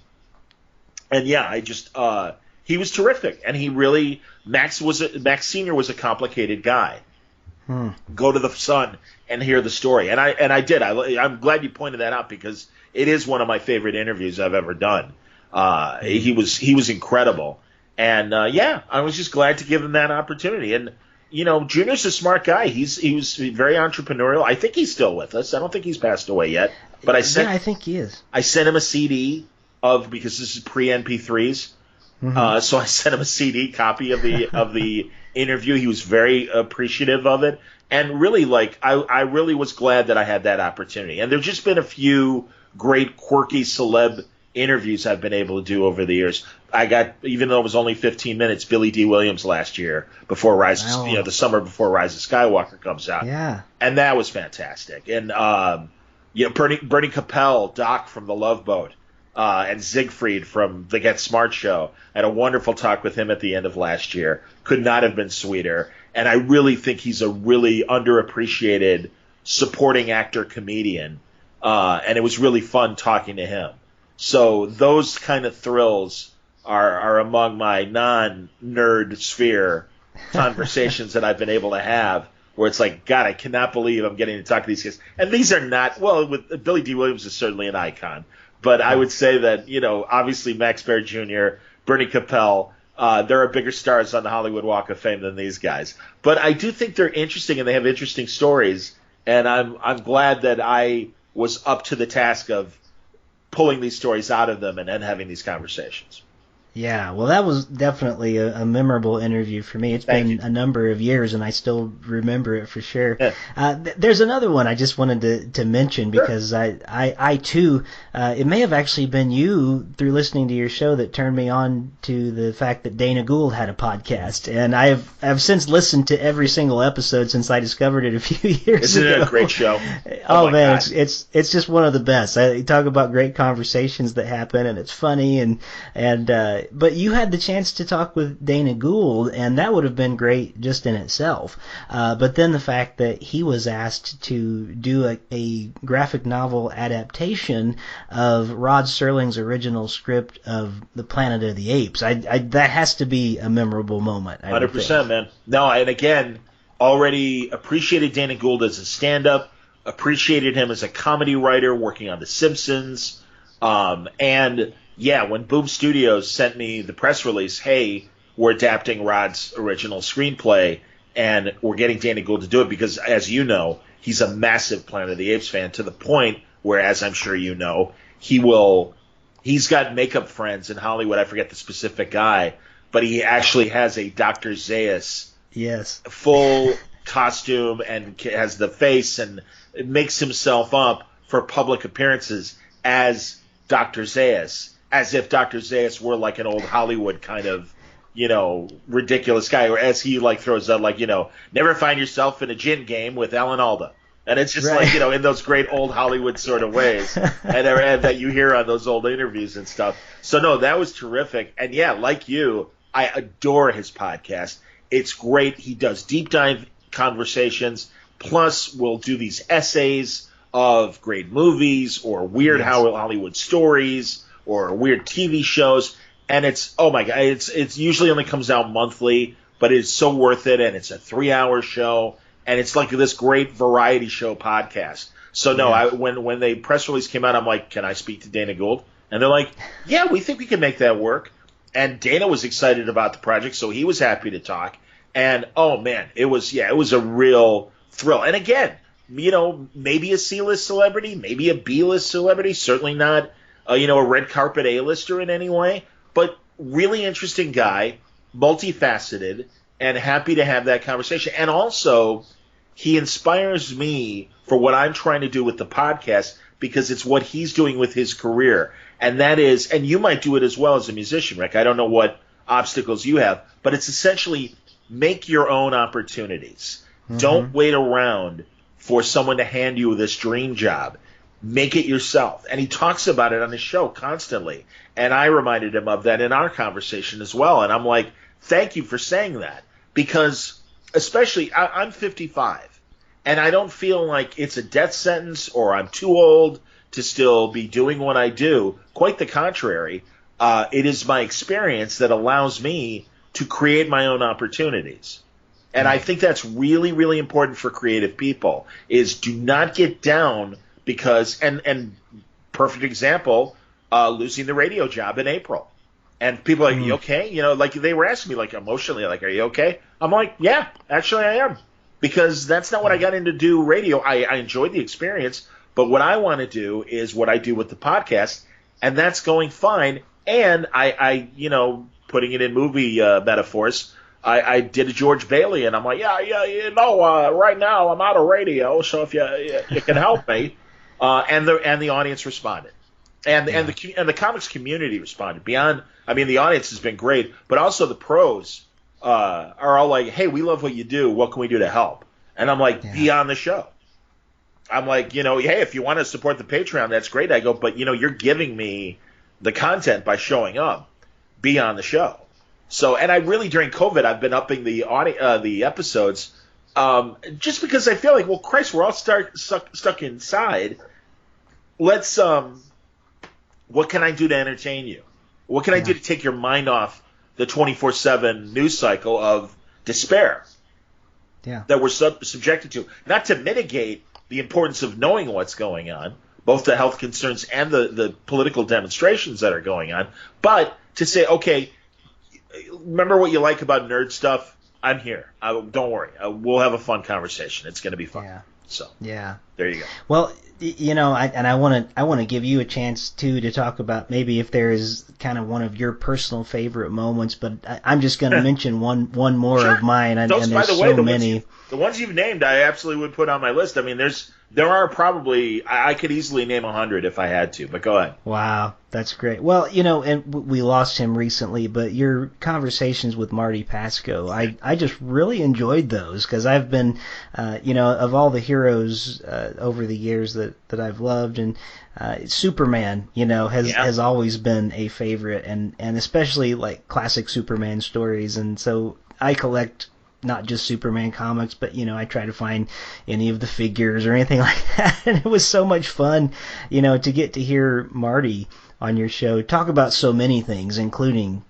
And, he was terrific. And he really – Max Sr. was a complicated guy. Go to the Sun and hear the story. And I did. I'm glad you pointed that out because it is one of my favorite interviews I've ever done. He was incredible. And, I was just glad to give him that opportunity. And, Junior's a smart guy. He was very entrepreneurial. I think he's still with us. I don't think he's passed away yet. But I think he is. I sent him a CD because this is pre-MP3s. So I sent him a CD copy of the interview. He was very appreciative of it. And really, I really was glad that I had that opportunity. And there've just been a few great, quirky celeb interviews I've been able to do over the years. I got, even though it was only 15 minutes, Billy D. Williams last year before the summer before Rise of Skywalker comes out. Yeah. And that was fantastic. And, Bernie Capel, Doc from The Love Boat, and Siegfried from the Get Smart show. I had a wonderful talk with him at the end of last year. Could not have been sweeter. And I really think he's a really underappreciated supporting actor comedian. And it was really fun talking to him. So those kind of thrills are among my non-nerd sphere conversations that I've been able to have, where it's like, God, I cannot believe I'm getting to talk to these guys. And these are not, with Billy D. Williams is certainly an icon. But I would say that, obviously Max Baer Jr., Bernie Capel, there are bigger stars on the Hollywood Walk of Fame than these guys. But I do think they're interesting and they have interesting stories. And I'm glad that I was up to the task of pulling these stories out of them and then having these conversations. Yeah, well, that was definitely a memorable interview for me. It's been a number of years, and I still remember it for sure. Yeah. There's another one I just wanted to mention because I too, it may have actually been you through listening to your show that turned me on to the fact that Dana Gould had a podcast, and I've since listened to every single episode since I discovered it a few years ago. Isn't it a great show? Oh man, it's just one of the best. I talk about great conversations that happen, and it's funny and but you had the chance to talk with Dana Gould, and that would have been great just in itself. But then the fact that he was asked to do a graphic novel adaptation of Rod Serling's original script of The Planet of the Apes, that has to be a memorable moment. 100%, man. No, and again, already appreciated Dana Gould as a stand-up, appreciated him as a comedy writer working on The Simpsons, and yeah, when Boom Studios sent me the press release, hey, we're adapting Rod's original screenplay, and we're getting Dana Gould to do it because, as you know, he's a massive Planet of the Apes fan to the point where, as I'm sure you know, he's got makeup friends in Hollywood. I forget the specific guy, but he actually has a Dr. Zaius full costume and has the face and makes himself up for public appearances as Dr. Zaius, as if Dr. Zaius were like an old Hollywood kind of, ridiculous guy, or as he throws out never find yourself in a gin game with Alan Alda, And it's just like, in those great old Hollywood sort of ways and that you hear on those old interviews and stuff. So, no, that was terrific. And, yeah, like you, I adore his podcast. It's great. He does deep dive conversations. Plus, we'll do these essays of great movies or weird Hollywood stories or weird TV shows. And it's, oh, my God, it's usually only comes out monthly, but it's so worth it. And it's a 3-hour show. And it's like this great variety show podcast. So, no, when the press release came out, I'm like, can I speak to Dana Gould? And they're like, yeah, we think we can make that work. And Dana was excited about the project, so he was happy to talk. And, oh, man, it was a real thrill. And, again, maybe a C-list celebrity, maybe a B-list celebrity, certainly not, a red carpet A-lister in any way, but really interesting guy, multifaceted, and happy to have that conversation. And also, he inspires me for what I'm trying to do with the podcast because it's what he's doing with his career. And that is, and you might do it as well as a musician, Rick. I don't know what obstacles you have, but it's essentially make your own opportunities. Mm-hmm. Don't wait around for someone to hand you this dream job. Make it yourself. And he talks about it on his show constantly. And I reminded him of that in our conversation as well. And I'm like, thank you for saying that. Because especially, I'm 55, and I don't feel like it's a death sentence or I'm too old to still be doing what I do. Quite the contrary. It is my experience that allows me to create my own opportunities. And I think that's really, really important for creative people, is do not get down because, and perfect example, losing the radio job in April. And people are like, you okay? Like they were asking me, like emotionally, like, are you okay? I'm like, yeah, actually I am. Because that's not what I got into do radio. I enjoyed the experience, but what I want to do is what I do with the podcast, and that's going fine. And I putting it in movie metaphors, I did a George Bailey, and I'm like, right now I'm out of radio, so if you can help me. And the audience responded. And the comics community responded. Beyond, the audience has been great, but also the pros are all like, hey, we love what you do. What can we do to help? And I'm like, be on the show. I'm like, hey, if you want to support the Patreon, that's great. I go, but, you're giving me the content by showing up. Be on the show. So, and I really, during COVID, I've been upping the episodes just because I feel like, well, Christ, we're all stuck inside. Let's what can I do to entertain you? What can I do to take your mind off the 24/7 news cycle of despair that we're subjected to? Not to mitigate the importance of knowing what's going on, both the health concerns and the political demonstrations that are going on, but to say, okay, remember what you like about nerd stuff? I'm here. Don't worry. We'll have a fun conversation. It's going to be fun. Yeah. So there you go. Well, I want to give you a chance too to talk about maybe if there is kind of one of your personal favorite moments, but I'm just going to mention one more of mine. And there's by the way, so many. The ones you've named, I absolutely would put on my list. There are probably, I could easily name 100 if I had to, but go ahead. Wow, that's great. Well, and we lost him recently, but your conversations with Marty Pasco, I just really enjoyed those because I've been, of all the heroes over the years that I've loved, and Superman, has always been a favorite, and especially like classic Superman stories, and so I collect not just Superman comics, but I try to find any of the figures or anything like that. And it was so much fun, to get to hear Marty on your show talk about so many things, including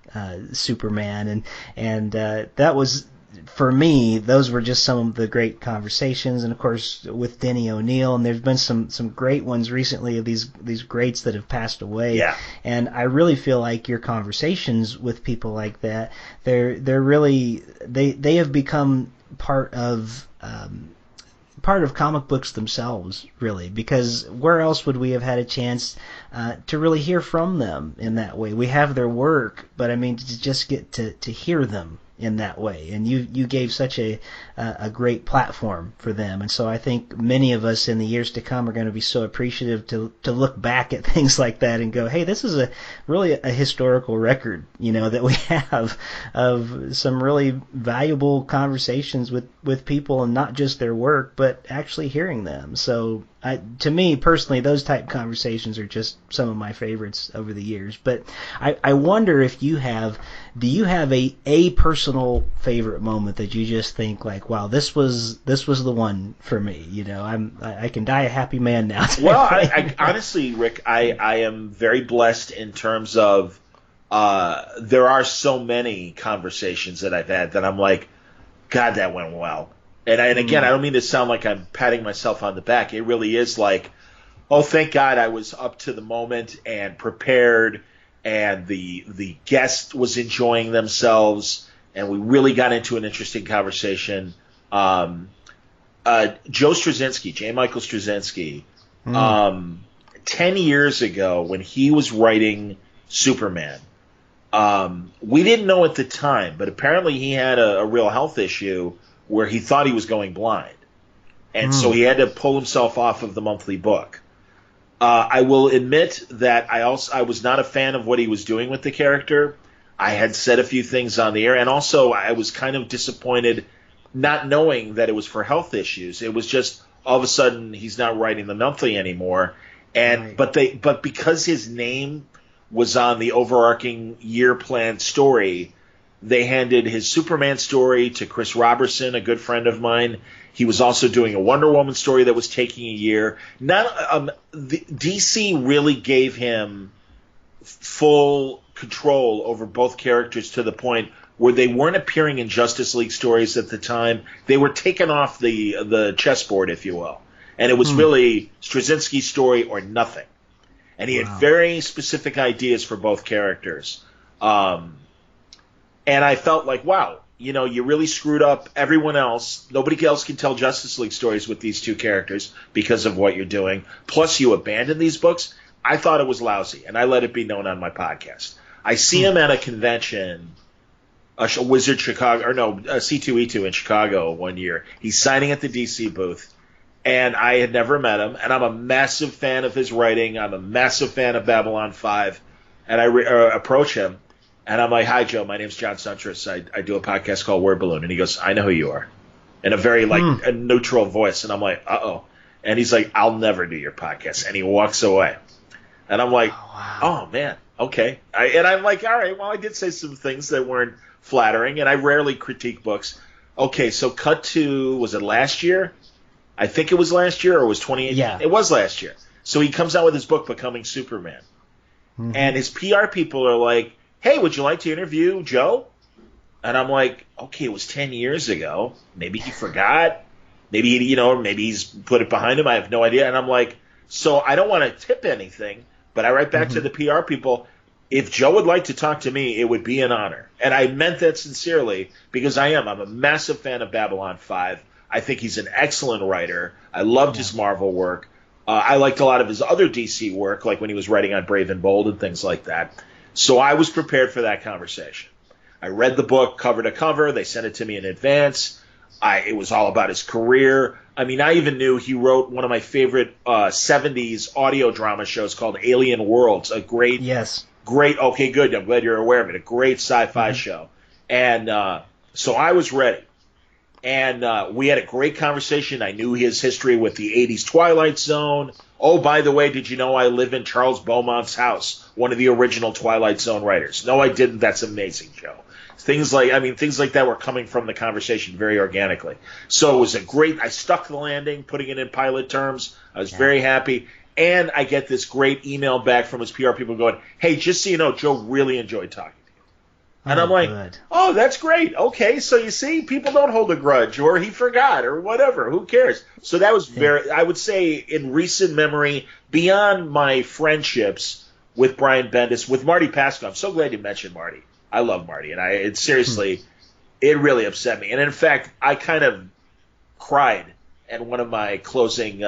Superman, and that was, for me, those were just some of the great conversations. And of course with Denny O'Neil, and there's been some great ones recently of these greats that have passed away. Yeah. And I really feel like your conversations with people like that, they're really, they have become part of comic books themselves, really, because where else would we have had a chance to really hear from them in that way? We have their work, but to just get to hear them in that way, and you gave such a great platform for them. And so I think many of us in the years to come are going to be so appreciative to look back at things like that and go, hey, this is really a historical record, that we have of some really valuable conversations with people, and not just their work, but actually hearing them. So to me personally, those type conversations are just some of my favorites over the years. But I wonder if do you have a personal favorite moment that you just think like, wow, this was the one for me. I can die a happy man now. Well, I honestly, Rick, I am very blessed in terms of there are so many conversations that I've had that I'm like, God, that went well. And again, I don't mean to sound like I'm patting myself on the back. It really is like, oh, thank God I was up to the moment and prepared, and the guest was enjoying themselves, and we really got into an interesting conversation. J. Michael Straczynski, 10 years ago when he was writing Superman, we didn't know at the time, but apparently he had a real health issue where he thought he was going blind. And so he had to pull himself off of the monthly book. I will admit that I was not a fan of what he was doing with the character. I had said a few things on the air, and also I was kind of disappointed not knowing that it was for health issues. It was just all of a sudden he's not writing the monthly anymore. And Right. but because his name was on the overarching year plan story, they handed his Superman story to Chris Robertson, a good friend of mine. He was also doing a Wonder Woman story that was taking a year. DC really gave him full control over both characters to the point where they weren't appearing in Justice League stories at the time. They were taken off the chessboard, if you will. And it was really Straczynski's story or nothing. And he had very specific ideas for both characters. And I felt like, wow, you really screwed up everyone else. Nobody else can tell Justice League stories with these two characters because of what you're doing. Plus, you abandoned these books. I thought it was lousy, and I let it be known on my podcast. I see him at a convention, Wizard Chicago, or no, C2E2 in Chicago one year. He's signing at the DC booth, and I had never met him. And I'm a massive fan of his writing. I'm a massive fan of Babylon 5. And I approach him. And I'm like, hi, Joe, my name's John Siuntres. I do a podcast called Word Balloon. And he goes, I know who you are. In a very, a neutral voice. And I'm like, uh-oh. And he's like, I'll never do your podcast. And he walks away. And I'm like, oh man, okay. And I'm like, all right, well, I did say some things that weren't flattering. And I rarely critique books. Okay, so cut to, was it last year? I think it was last year, or it was 2018? Yeah. It was last year. So he comes out with his book, Becoming Superman. And his PR people are like, hey, would you like to interview Joe? And I'm like, okay, it was 10 years ago. Maybe he forgot. Maybe maybe he's put it behind him. I have no idea. And I'm like, so I don't want to tip anything, but I write back to the PR people, if Joe would like to talk to me, it would be an honor. And I meant that sincerely because I'm a massive fan of Babylon 5. I think he's an excellent writer. I loved his Marvel work. I liked a lot of his other DC work, like when he was writing on Brave and Bold and things like that. So I was prepared for that conversation. I read the book cover to cover. They sent it to me in advance. It was all about his career. I mean, I even knew he wrote one of my favorite 70s audio drama shows called Alien Worlds, a great, okay, good. I'm glad you're aware of it. A great sci-fi show. And so I was ready. And we had a great conversation. I knew his history with the 80s Twilight Zone. Oh, by the way, did you know I live in Charles Beaumont's house, one of the original Twilight Zone writers? No, I didn't. That's amazing, Joe. Things like that were coming from the conversation very organically. So it was I stuck the landing, putting it in pilot terms. I was very happy. And I get this great email back from his PR people going, hey, just so you know, Joe really enjoyed talking. And I'm like, oh, that's great. Okay, so you see, people don't hold a grudge, or he forgot, or whatever. Who cares? So that was I would say, in recent memory, beyond my friendships with Brian Bendis, with Marty Pascal. I'm so glad you mentioned Marty. I love Marty, and it really upset me. And in fact, I kind of cried at one of my closing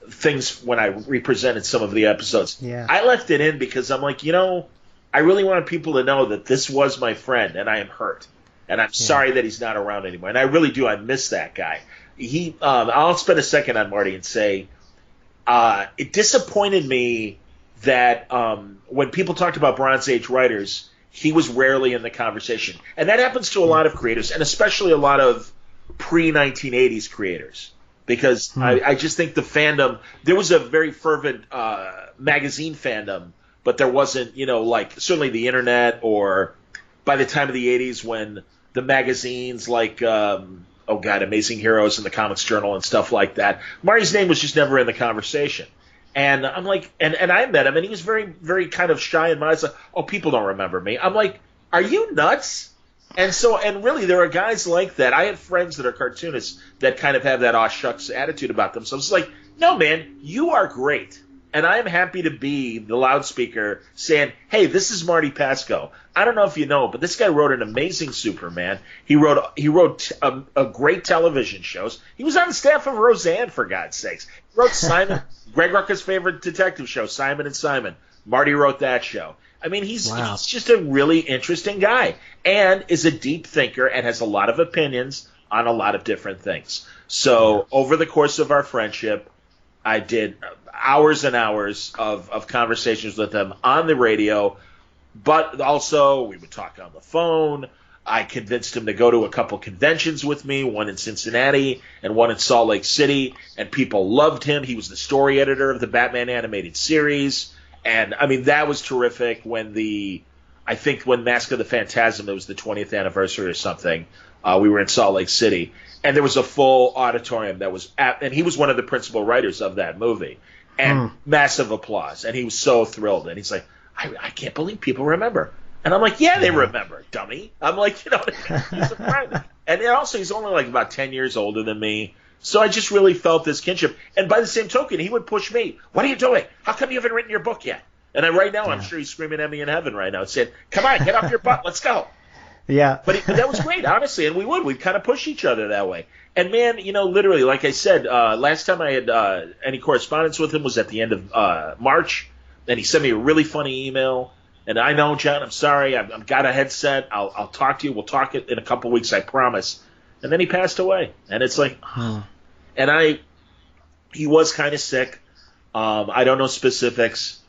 things when I represented some of the episodes. Yeah. I left it in because I'm like, I really wanted people to know that this was my friend, and I am hurt. And I'm sorry that he's not around anymore. And I really do. I miss that guy. I'll spend a second on Marty and say it disappointed me that when people talked about Bronze Age writers, he was rarely in the conversation. And that happens to a lot of creators, and especially a lot of pre-1980s creators. Because I just think the fandom, there was a very fervent magazine fandom, but there wasn't, like certainly the internet, or by the time of the 80s when the magazines like, Amazing Heroes and the Comics Journal and stuff like that, Marty's name was just never in the conversation. And I'm like, and I met him, and he was very, very kind of shy and modest. Like, oh, people don't remember me. I'm like, are you nuts? And really, there are guys like that. I have friends that are cartoonists that kind of have that aw shucks attitude about themselves. It's like, no, man, you are great. And I am happy to be the loudspeaker saying, hey, this is Marty Pasco. I don't know if you know, but this guy wrote an amazing Superman. He wrote a great television shows. He was on the staff of Roseanne, for God's sakes. He wrote Simon, Greg Rucka's favorite detective show, Simon and Simon. Marty wrote that show. I mean, he's just a really interesting guy, and is a deep thinker and has a lot of opinions on a lot of different things. So over the course of our friendship, I did hours and hours of conversations with him on the radio, but also we would talk on the phone. I convinced him to go to a couple conventions with me, one in Cincinnati and one in Salt Lake City, and people loved him. He was the story editor of the Batman animated series. And, I mean, that was terrific when when Mask of the Phantasm, it was the 20th anniversary or something, we were in Salt Lake City. And there was a full auditorium that was and he was one of the principal writers of that movie. And massive applause. And he was so thrilled. And he's like, I can't believe people remember. And I'm like, yeah, they remember, dummy. I'm like, he's a friend. And also, he's only like about 10 years older than me. So I just really felt this kinship. And by the same token, he would push me. What are you doing? How come you haven't written your book yet? And right now, I'm sure he's screaming at me in heaven right now, saying, come on, get off your butt. Let's go. Yeah. But that was great, honestly. And we'd kind of push each other that way. And, man, literally, like I said, last time I had any correspondence with him was at the end of March. And he sent me a really funny email. And I know, John, I'm sorry. I've got a headset. I'll talk to you. We'll talk in a couple weeks, I promise. And then he passed away. And it's like, and he was kind of sick. I don't know specifics.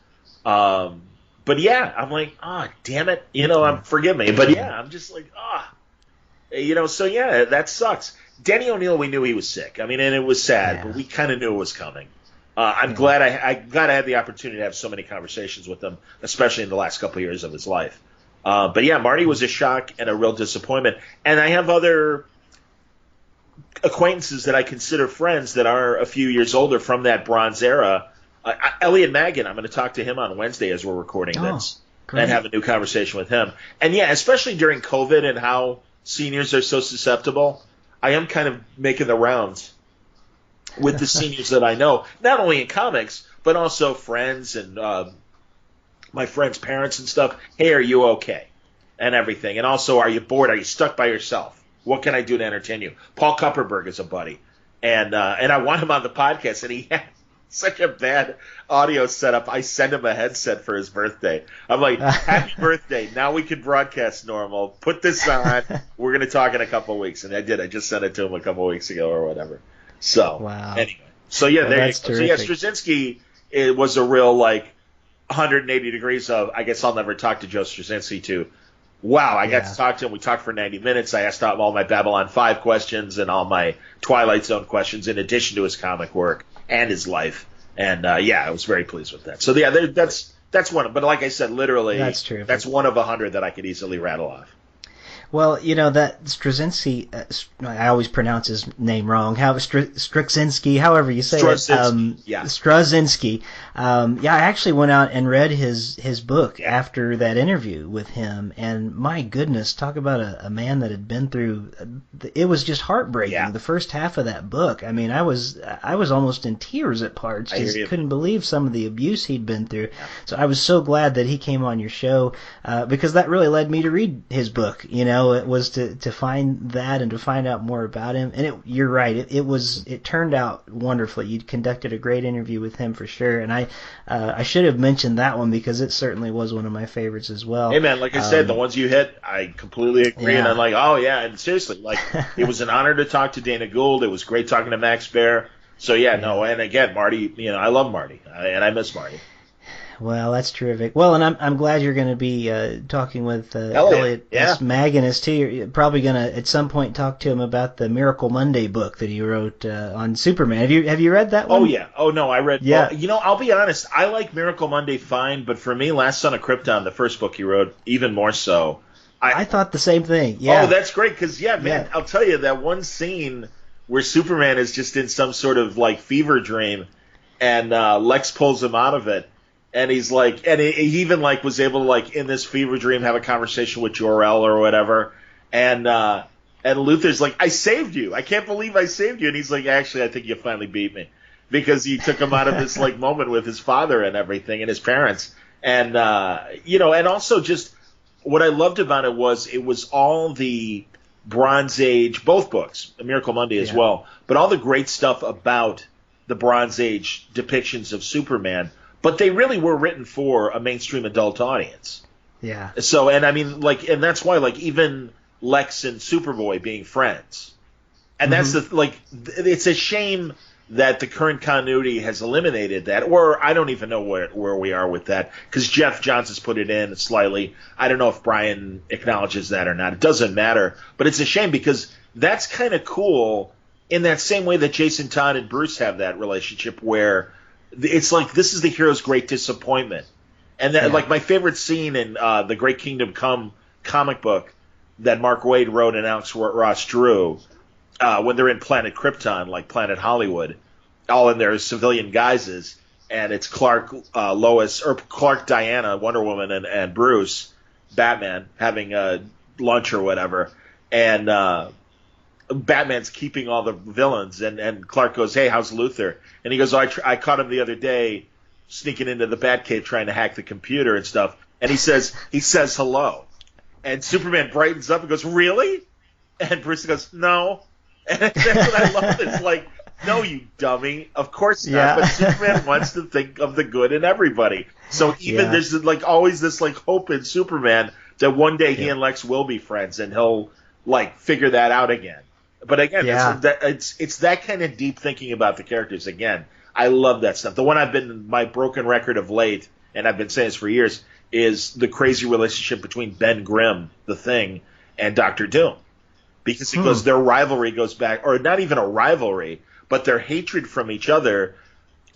But yeah, I'm like, damn it. Forgive me. But yeah, I'm just like, so yeah, that sucks. Denny O'Neil, we knew he was sick. I mean, and it was sad, but we kind of knew it was coming. I'm glad I had the opportunity to have so many conversations with him, especially in the last couple of years of his life. But yeah, Marty was a shock and a real disappointment. And I have other acquaintances that I consider friends that are a few years older from that Bronze era. Elliot Maggin, I'm going to talk to him on Wednesday as we're recording this and have a new conversation with him. And yeah, especially during COVID and how seniors are so susceptible, I am kind of making the rounds with the seniors that I know, not only in comics, but also friends and my friends' parents and stuff. Hey, are you okay? And everything. And also, are you bored? Are you stuck by yourself? What can I do to entertain you? Paul Kupperberg is a buddy. And I want him on the podcast, and he had such a bad audio setup. I sent him a headset for his birthday. I'm like, happy birthday. Now we can broadcast normal. Put this on. We're going to talk in a couple of weeks. And I did. I just sent it to him a couple of weeks ago or whatever. So, anyway. So, yeah, there you go. So, yeah, Straczynski, it was a real, 180 degrees of, I guess I'll never talk to Joe Straczynski too. Wow, I got to talk to him. We talked for 90 minutes. I asked him all my Babylon 5 questions and all my Twilight Zone questions in addition to his comic work and his life. And, I was very pleased with that. So, yeah, that's one. But like I said, literally, that's one of 100 that I could easily rattle off. Well, that Straczynski, I always pronounce his name wrong. Straczynski, however you say it. Straczynski. I actually went out and read his book after that interview with him, and my goodness, talk about a man that had been through. It was just heartbreaking. Yeah. The first half of that book. I mean, I was almost in tears at parts. Just couldn't believe some of the abuse he'd been through. Yeah. So I was so glad that he came on your show because that really led me to read his book. it was to find that and to find out more about him. And you're right, it turned out wonderfully. You conducted a great interview with him for sure. And I should have mentioned that one because it certainly was one of my favorites as well. Hey man, like I said, the ones you hit, I completely agree. Yeah. And I'm like, oh yeah, and seriously, like it was an honor to talk to Dana Gould. It was great talking to Max Baer. So yeah, no, and again, Marty, I love Marty, and I miss Marty. Well, that's terrific. Well, and I'm glad you're going to be talking with Elliot S. Maginnis too. You're probably going to at some point talk to him about the Miracle Monday book that he wrote on Superman. Have you read that one? Oh yeah. Oh no, I read. Yeah. Well, I'll be honest. I like Miracle Monday fine, but for me, Last Son of Krypton, the first book he wrote, even more so. I thought the same thing. Yeah. Oh, that's great because man, I'll tell you that one scene where Superman is just in some sort of like fever dream, and Lex pulls him out of it. And he's like, and he even like was able to like in this fever dream have a conversation with Jor-El or whatever, and Luthor's like, I saved you, I can't believe I saved you, and he's like, actually, I think you finally beat me, because he took him out of this like moment with his father and everything and his parents, and and also just what I loved about it was all the Bronze Age, both books, Miracle Monday as well, but all the great stuff about the Bronze Age depictions of Superman. But they really were written for a mainstream adult audience. Yeah. So, and I mean, like, and that's why, like, even Lex and Superboy being friends. And that's it's a shame that the current continuity has eliminated that, or I don't even know where we are with that, because Jeff Johnson's put it in slightly. I don't know if Brian acknowledges that or not. It doesn't matter. But it's a shame because that's kind of cool in that same way that Jason Todd and Bruce have that relationship where it's like this is the hero's great disappointment, and that like my favorite scene in the Great Kingdom Come comic book that Mark Waid wrote and Alex Ross drew, when they're in Planet Krypton, like Planet Hollywood, all in their civilian guises, and it's Clark, Lois, or Clark, Diana, Wonder Woman, and Bruce, Batman having lunch or whatever, and Batman's keeping all the villains, and Clark goes, hey, how's Luthor? And he goes, oh, I caught him the other day sneaking into the Batcave trying to hack the computer and stuff. And he says hello. And Superman brightens up and goes, really? And Bruce goes, no. And that's what I love. It's like, no, you dummy. Of course not. Yeah. But Superman wants to think of the good in everybody. So even there's like always this like hope in Superman that one day he and Lex will be friends and he'll like figure that out again. But again, it's that kind of deep thinking about the characters. Again, I love that stuff. The one my broken record of late, and I've been saying this for years, is the crazy relationship between Ben Grimm, the Thing, and Dr. Doom. Because it goes, their rivalry goes back, or not even a rivalry, but their hatred from each other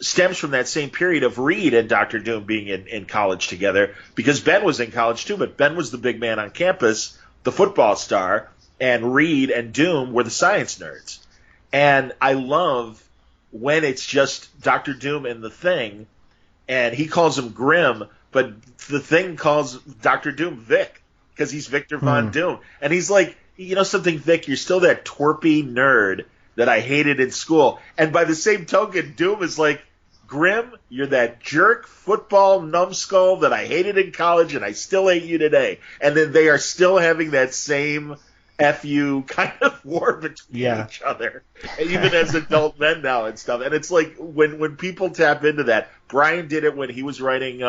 stems from that same period of Reed and Dr. Doom being in college together. Because Ben was in college too, but Ben was the big man on campus, the football star, and Reed and Doom were the science nerds. And I love when it's just Dr. Doom and the Thing, and he calls him Grimm, but the Thing calls Dr. Doom Vic, because he's Victor Von Doom. And he's like, you know something, Vic, you're still that twerpy nerd that I hated in school. And by the same token, Doom is like, Grimm, you're that jerk football numbskull that I hated in college, and I still hate you today. And then they are still having that same FU kind of war between each other, even as adult men now and stuff. And it's like when people tap into that, Brian did it when he was writing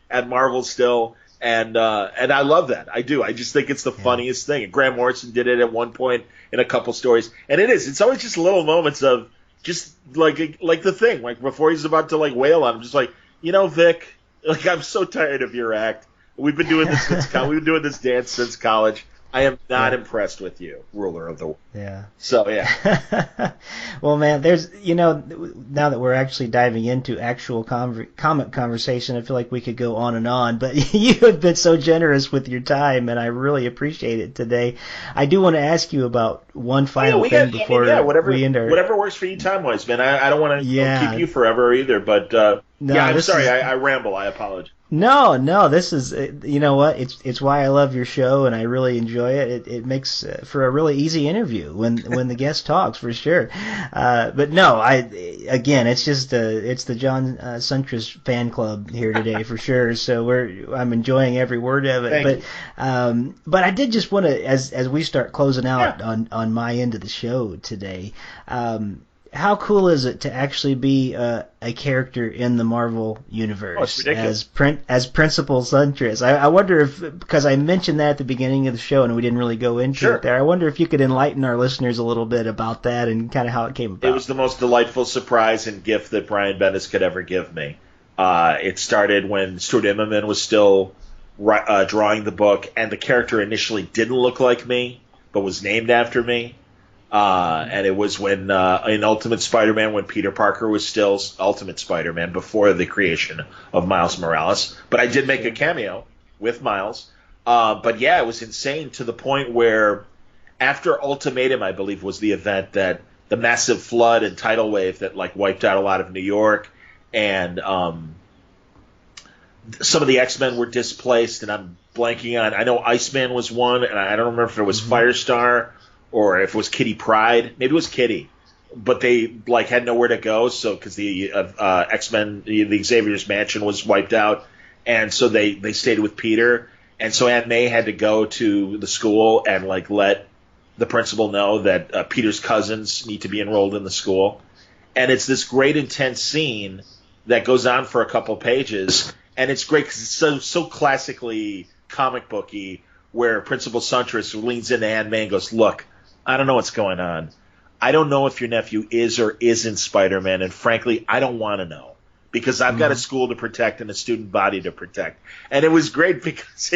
at Marvel still, and I love that. I do. I just think it's the funniest thing. And Grant Morrison did it at one point in a couple stories, and it's always just little moments of just like the Thing, like before he's about to like wail on him, just like, you know, Vic, like I'm so tired of your act. We've been doing this we've been doing this dance since college. I am not impressed with you, ruler of the world. Yeah. So, yeah. Well, man, there's, now that we're actually diving into actual comic conversation, I feel like we could go on and on, but you have been so generous with your time, and I really appreciate it today. I do want to ask you about one final thing before we end our... Whatever works for you time-wise, man. I don't want to keep you forever either, but I'm sorry, I ramble. I apologize. No, this is, you know what? It's why I love your show and I really enjoy it. It makes for a really easy interview when the guest talks, for sure. But no, again, it's just it's the John Siuntres fan club here today for sure. So I'm enjoying every word of it. Thank you. But I did just want to, as we start closing out Yeah. on my end of the show today. How cool is it to actually be a character in the Marvel universe it's ridiculous. as Principal Siuntres? I wonder if, because I mentioned that at the beginning of the show and we didn't really go into Sure. it there, I wonder if you could enlighten our listeners a little bit about that and kind of how it came about. It was the most delightful surprise and gift that Brian Bendis could ever give me. It started when Stuart Immonen was still drawing the book, and the character initially didn't look like me, but was named after me. And it was when in Ultimate Spider-Man, when Peter Parker was still Ultimate Spider-Man before the creation of Miles Morales. But I did make a cameo with Miles. But yeah, it was insane to the point where after Ultimatum, I believe, was the event that the massive flood and tidal wave that like wiped out a lot of New York, and some of the X-Men were displaced, and I'm blanking on. I know Iceman was one, and I don't remember if it was Firestar or if it was Kitty Pryde. Maybe it was Kitty, but they like had nowhere to go, so because the X-Men, the Xavier's mansion was wiped out, and so they stayed with Peter, and so Aunt May had to go to the school and like let the principal know that Peter's cousins need to be enrolled in the school, and it's this great intense scene that goes on for a couple pages, and it's great because it's so classically comic booky, where Principal Siuntres leans into Aunt May and goes, "Look, I don't know what's going on. I don't know if your nephew is or isn't Spider-Man, and frankly, I don't want to know because I've got a school to protect and a student body to protect." And it was great because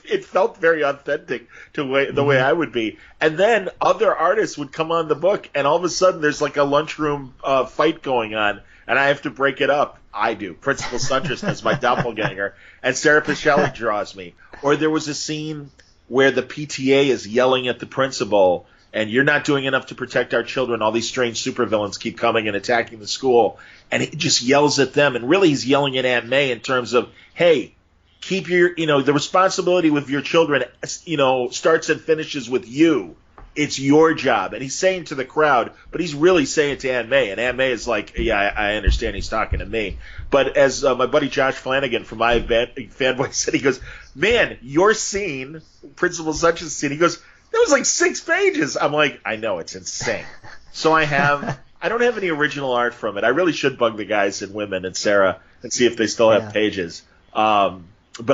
it felt very authentic to the way I would be. And then other artists would come on the book, and all of a sudden there's like a lunchroom fight going on, and I have to break it up. I do. Principal Siuntres is my doppelganger, and Sarah Pichelli draws me. Or there was a scene where the PTA is yelling at the principal, and you're not doing enough to protect our children. All these strange supervillains keep coming and attacking the school. And he just yells at them. And really he's yelling at Aunt May in terms of, hey, keep your, the responsibility with your children, starts and finishes with you. It's your job. And he's saying to the crowd, but he's really saying it to Aunt May. And Aunt May is like, yeah, I understand he's talking to me. But as my buddy Josh Flanagan from my Fanboy said, he goes, man, your scene, Principal Siuntres' scene, he goes, that was like 6 pages. I'm like, I know, it's insane. So I don't have any original art from it. I really should bug the guys and women and Sarah and see if they still have pages. But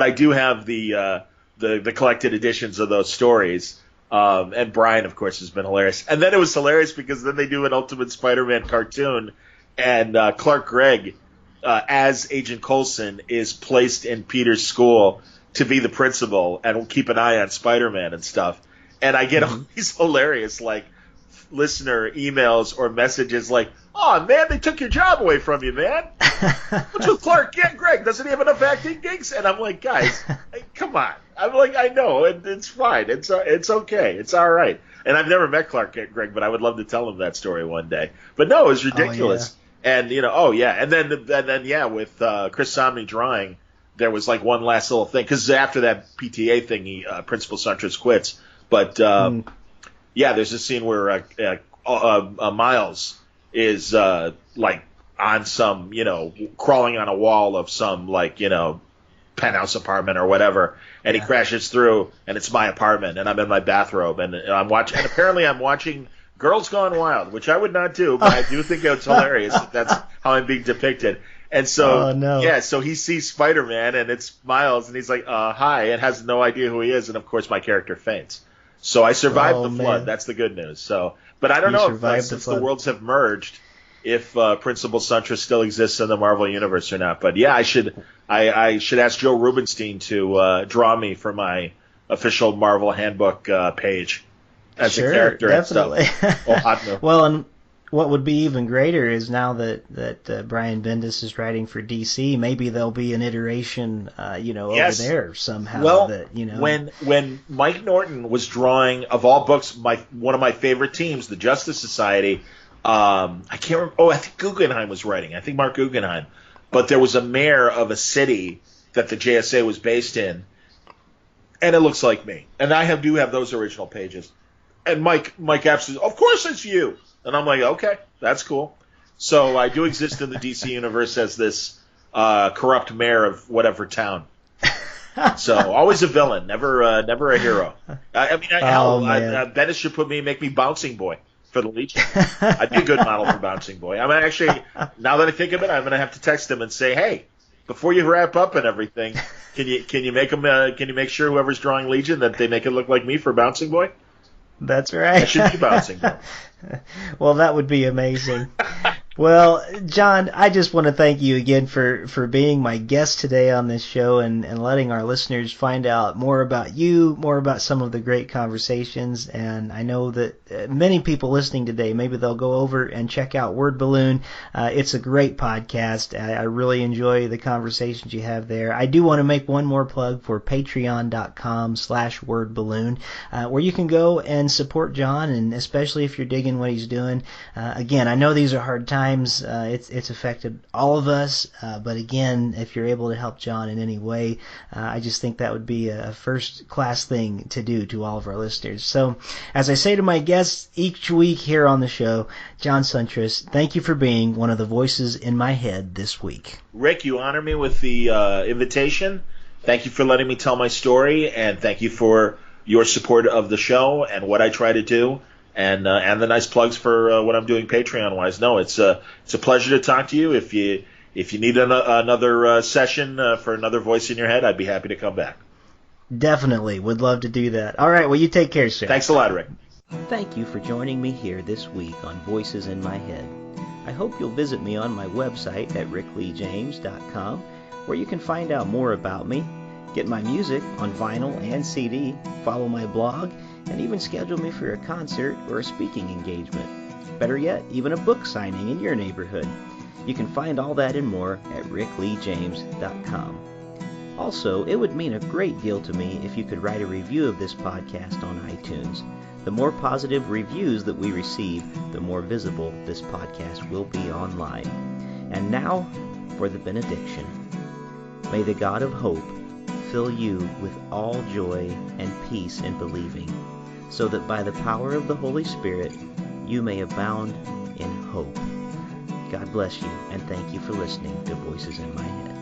I do have the collected editions of those stories. And Brian, of course, has been hilarious. And then it was hilarious because then they do an Ultimate Spider-Man cartoon, and Clark Gregg, as Agent Coulson, is placed in Peter's school to be the principal and will keep an eye on Spider-Man and stuff. And I get all these hilarious, like, listener emails or messages like, "Oh, man, they took your job away from you, man. What's with Clark? Yeah, Greg, doesn't he have enough acting gigs?" And I'm like, guys, come on. I'm like, I know, it's fine. It's okay. It's all right. And I've never met Clark Gregg, but I would love to tell him that story one day. But no, it was ridiculous. And, and then, with Chris Somney drawing, there was like one last little thing. Because after that PTA thing, Principal Siuntres quits. But, there's a scene where Miles is, like, on some, crawling on a wall of some, like, penthouse apartment or whatever, and he crashes through, and it's my apartment, and I'm in my bathrobe, and I'm watching, and apparently I'm watching Girls Gone Wild, which I would not do, but I do think it's hilarious that that's how I'm being depicted. And so, so he sees Spider-Man, and it's Miles, and he's like, hi, and has no idea who he is, and of course my character faints. So I survived the flood. Man. That's the good news. So, but I don't know if since the worlds have merged, if Principal Siuntres still exists in the Marvel Universe or not. But yeah, I should ask Joe Rubenstein to draw me for my official Marvel Handbook page as a character. Definitely. And stuff. Well, and what would be even greater is now that Brian Bendis is writing for DC, maybe there'll be an iteration, over there somehow. Well, when Mike Norton was drawing, of all books, one of my favorite teams, the Justice Society. I can't remember. Oh, I think Guggenheim was writing. I think Mark Guggenheim. But there was a mayor of a city that the JSA was based in, and it looks like me. And I do have those original pages. And Mike Epps says, "Of course it's you." And I'm like, "Okay, that's cool." So I do exist in the DC universe as this corrupt mayor of whatever town. So always a villain, never a hero. Bendis should make me bouncing boy for the Legion. I'd be a good model for bouncing boy. I mean, actually, now that I think of it, I'm going to have to text him and say, "Hey, before you wrap up and everything, can you make sure whoever's drawing Legion that they make it look like me for bouncing boy?" That's right. I should be bouncing boy. Well, that would be amazing. Well, John, I just want to thank you again for being my guest today on this show and letting our listeners find out more about you, more about some of the great conversations. And I know that many people listening today, maybe they'll go over and check out Word Balloon. It's a great podcast. I really enjoy the conversations you have there. I do want to make one more plug for patreon.com/wordballoon, where you can go and support John, and especially if you're digging what he's doing. Again, I know these are hard times. It's affected all of us, but again, if you're able to help John in any way, I just think that would be a first-class thing to do to all of our listeners. So, as I say to my guests each week here on the show, John Siuntres, thank you for being one of the voices in my head this week. Rick, you honor me with the invitation. Thank you for letting me tell my story, and thank you for your support of the show and what I try to do. And the nice plugs for what I'm doing Patreon-wise. No, it's a pleasure to talk to you. If you need another session for another voice in your head, I'd be happy to come back. Definitely. Would love to do that. All right. Well, you take care, sir. Thanks a lot, Rick. Thank you for joining me here this week on Voices in My Head. I hope you'll visit me on my website at rickleejames.com, where you can find out more about me, get my music on vinyl and CD, follow my blog, and even schedule me for a concert or a speaking engagement. Better yet, even a book signing in your neighborhood. You can find all that and more at rickleejames.com. Also, it would mean a great deal to me if you could write a review of this podcast on iTunes. The more positive reviews that we receive, the more visible this podcast will be online. And now, for the benediction. May the God of hope fill you with all joy and peace in believing, so that by the power of the Holy Spirit you may abound in hope. God bless you, and thank you for listening to Voices in My Head.